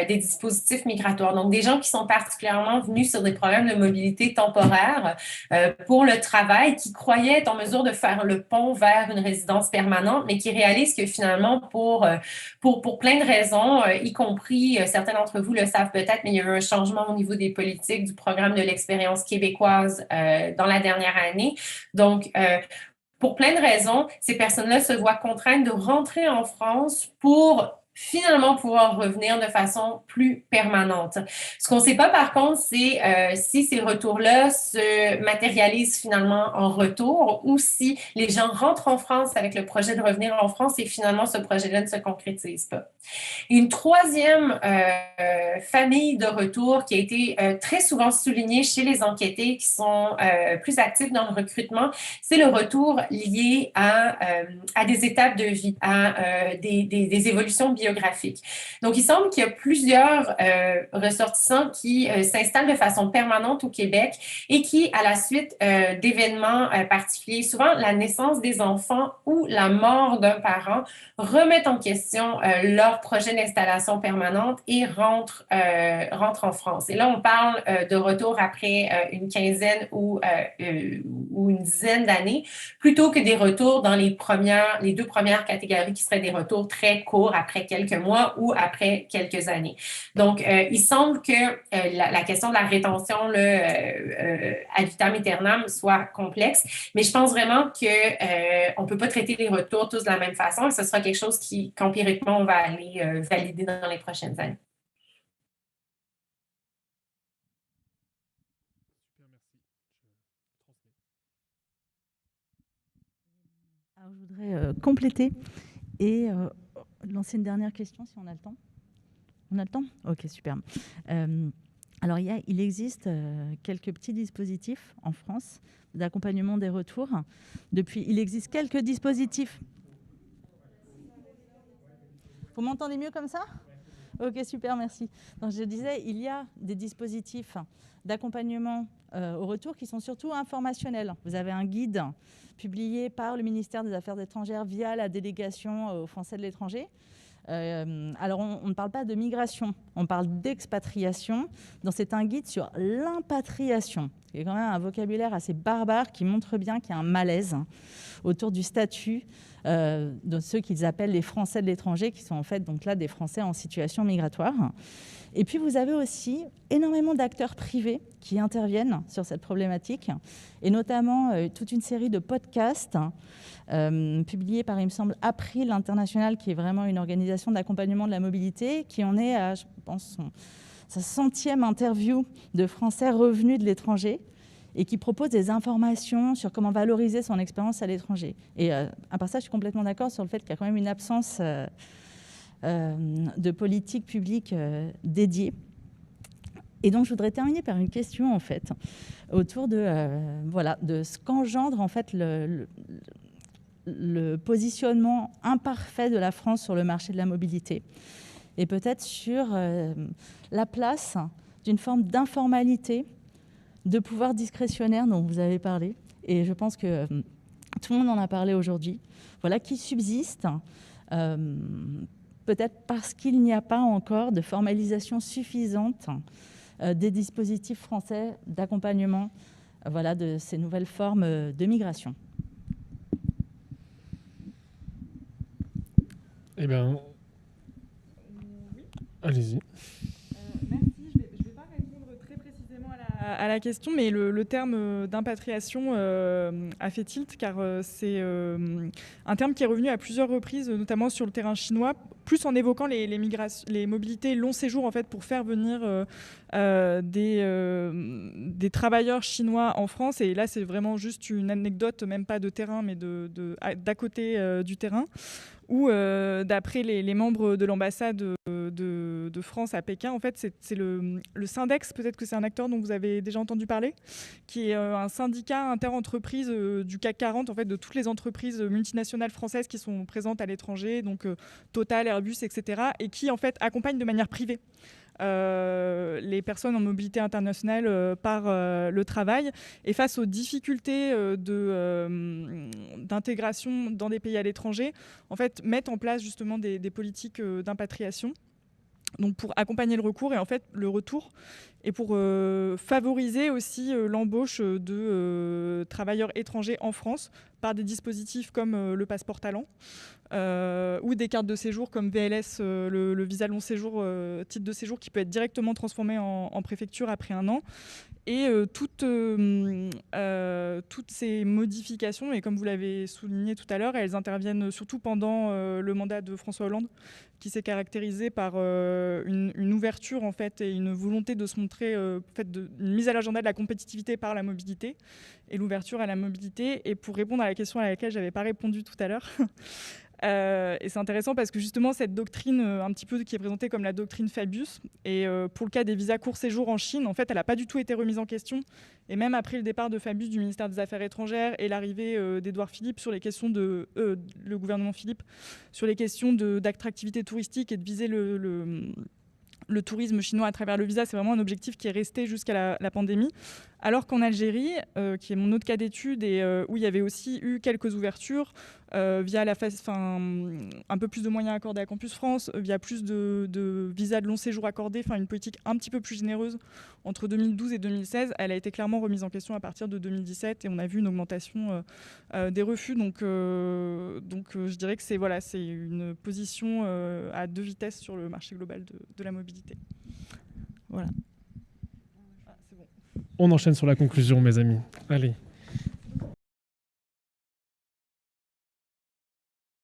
Speaker 2: des dispositifs migratoires. Donc, des gens qui sont particulièrement venus sur des problèmes de mobilité temporaire pour le travail, qui croyaient être en mesure de faire le pont vers une résidence permanente, mais qui réalisent que finalement, pour plein de raisons, y compris, certains d'entre vous le savent peut-être, mais il y a eu un changement au niveau des politiques du programme de l'expérience québécoise dans la dernière année. Donc, pour plein de raisons, ces personnes-là se voient contraintes de rentrer en France pour finalement pouvoir revenir de façon plus permanente. Ce qu'on ne sait pas, par contre, c'est si ces retours-là se matérialisent finalement en retour ou si les gens rentrent en France avec le projet de revenir en France et finalement ce projet-là ne se concrétise pas. Une troisième famille de retour qui a été très souvent soulignée chez les enquêtés qui sont plus actifs dans le recrutement, c'est le retour lié à des étapes de vie, à des évolutions biographiques. Donc, il semble qu'il y a plusieurs ressortissants qui s'installent de façon permanente au Québec et qui, à la suite d'événements particuliers, souvent la naissance des enfants ou la mort d'un parent, remettent en question leur projet d'installation permanente et rentrent en France. Et là, on parle de retour après une quinzaine ou une dizaine d'années, plutôt que des retours dans les 2 premières catégories qui seraient des retours très courts après quelques mois ou après quelques années. Donc, il semble que la question de la rétention ad vitam aeternam soit complexe, mais je pense vraiment qu'on ne peut pas traiter les retours tous de la même façon et ce sera quelque chose qu'empiriquement, on va aller valider dans les prochaines années.
Speaker 3: Alors, je voudrais compléter et lancer une dernière question, si on a le temps. On a le temps ? Ok, super. Alors, il existe quelques petits dispositifs en France d'accompagnement des retours. Il existe quelques dispositifs. Vous m'entendez mieux comme ça ? Ok, super, merci. Donc, je disais, il y a des dispositifs d'accompagnement au retour qui sont surtout informationnels. Vous avez un guide publié par le ministère des Affaires étrangères via la délégation aux Français de l'étranger. Alors, on ne parle pas de migration, on parle d'expatriation. Donc, c'est un guide sur l'impatriation, qui est quand même un vocabulaire assez barbare qui montre bien qu'il y a un malaise autour du statut de ceux qu'ils appellent les Français de l'étranger, qui sont en fait donc là des Français en situation migratoire. Et puis vous avez aussi énormément d'acteurs privés qui interviennent sur cette problématique, et notamment toute une série de podcasts publiés par, il me semble, April International, qui est vraiment une organisation d'accompagnement de la mobilité, qui en est à, je pense, sa 100e interview de Français revenus de l'étranger, et qui propose des informations sur comment valoriser son expérience à l'étranger. Et à part ça, je suis complètement d'accord sur le fait qu'il y a quand même une absence de politique publique dédiée. Et donc, je voudrais terminer par une question, en fait, autour de ce qu'engendre, en fait, le positionnement imparfait de la France sur le marché de la mobilité, et peut-être sur la place d'une forme d'informalité, de pouvoir discrétionnaire dont vous avez parlé. Et je pense que tout le monde en a parlé aujourd'hui. Voilà, qui subsiste peut-être parce qu'il n'y a pas encore de formalisation suffisante des dispositifs français d'accompagnement de ces nouvelles formes de migration.
Speaker 1: Eh bien, allez-y.
Speaker 4: Merci. Je ne vais pas répondre très précisément à la question, mais le terme d'impatriation a fait tilt, car c'est un terme qui est revenu à plusieurs reprises, notamment sur le terrain chinois, plus en évoquant les mobilités long séjour, en fait, pour faire venir des travailleurs chinois en France. Et là, c'est vraiment juste une anecdote, même pas de terrain, mais d'à côté du terrain, où, d'après les membres de l'ambassade de France à Pékin, en fait, c'est le Syndex, peut-être que c'est un acteur dont vous avez déjà entendu parler, qui est un syndicat inter-entreprise du CAC 40, en fait, de toutes les entreprises multinationales françaises qui sont présentes à l'étranger, donc Total, Airbus, etc., et qui, en fait, accompagnent de manière privée les personnes en mobilité internationale par le travail. Et face aux difficultés d'intégration dans des pays à l'étranger, en fait, mettent en place justement des politiques d'impatriation, donc pour accompagner le recours et en fait le retour, et pour favoriser aussi l'embauche de travailleurs étrangers en France par des dispositifs comme le passeport talent, ou des cartes de séjour comme VLS, le visa long séjour, titre de séjour qui peut être directement transformé en préfecture après 1 an. Et toutes ces modifications, et comme vous l'avez souligné tout à l'heure, elles interviennent surtout pendant le mandat de François Hollande, qui s'est caractérisé par une ouverture, en fait, et une volonté de se montrer, une mise à l'agenda de la compétitivité par la mobilité et l'ouverture à la mobilité. Et pour répondre à la question à laquelle je n'avais pas répondu tout à l'heure, et c'est intéressant parce que justement cette doctrine un petit peu qui est présentée comme la doctrine Fabius, et pour le cas des visas court séjour en Chine, en fait elle n'a pas du tout été remise en question, et même après le départ de Fabius du ministère des Affaires étrangères et l'arrivée d'Édouard Philippe sur les questions le gouvernement Philippe sur les questions d'attractivité touristique et de viser le tourisme chinois à travers le visa, c'est vraiment un objectif qui est resté jusqu'à la pandémie. Alors qu'en Algérie, qui est mon autre cas d'étude, et où il y avait aussi eu quelques ouvertures via un peu plus de moyens accordés à Campus France, via plus de visas de long séjour accordés, une politique un petit peu plus généreuse entre 2012 et 2016, elle a été clairement remise en question à partir de 2017, et on a vu une augmentation des refus. Donc je dirais que c'est une position à 2 vitesses sur le marché global de la mobilité. Voilà.
Speaker 1: On enchaîne sur la conclusion, mes amis. Allez.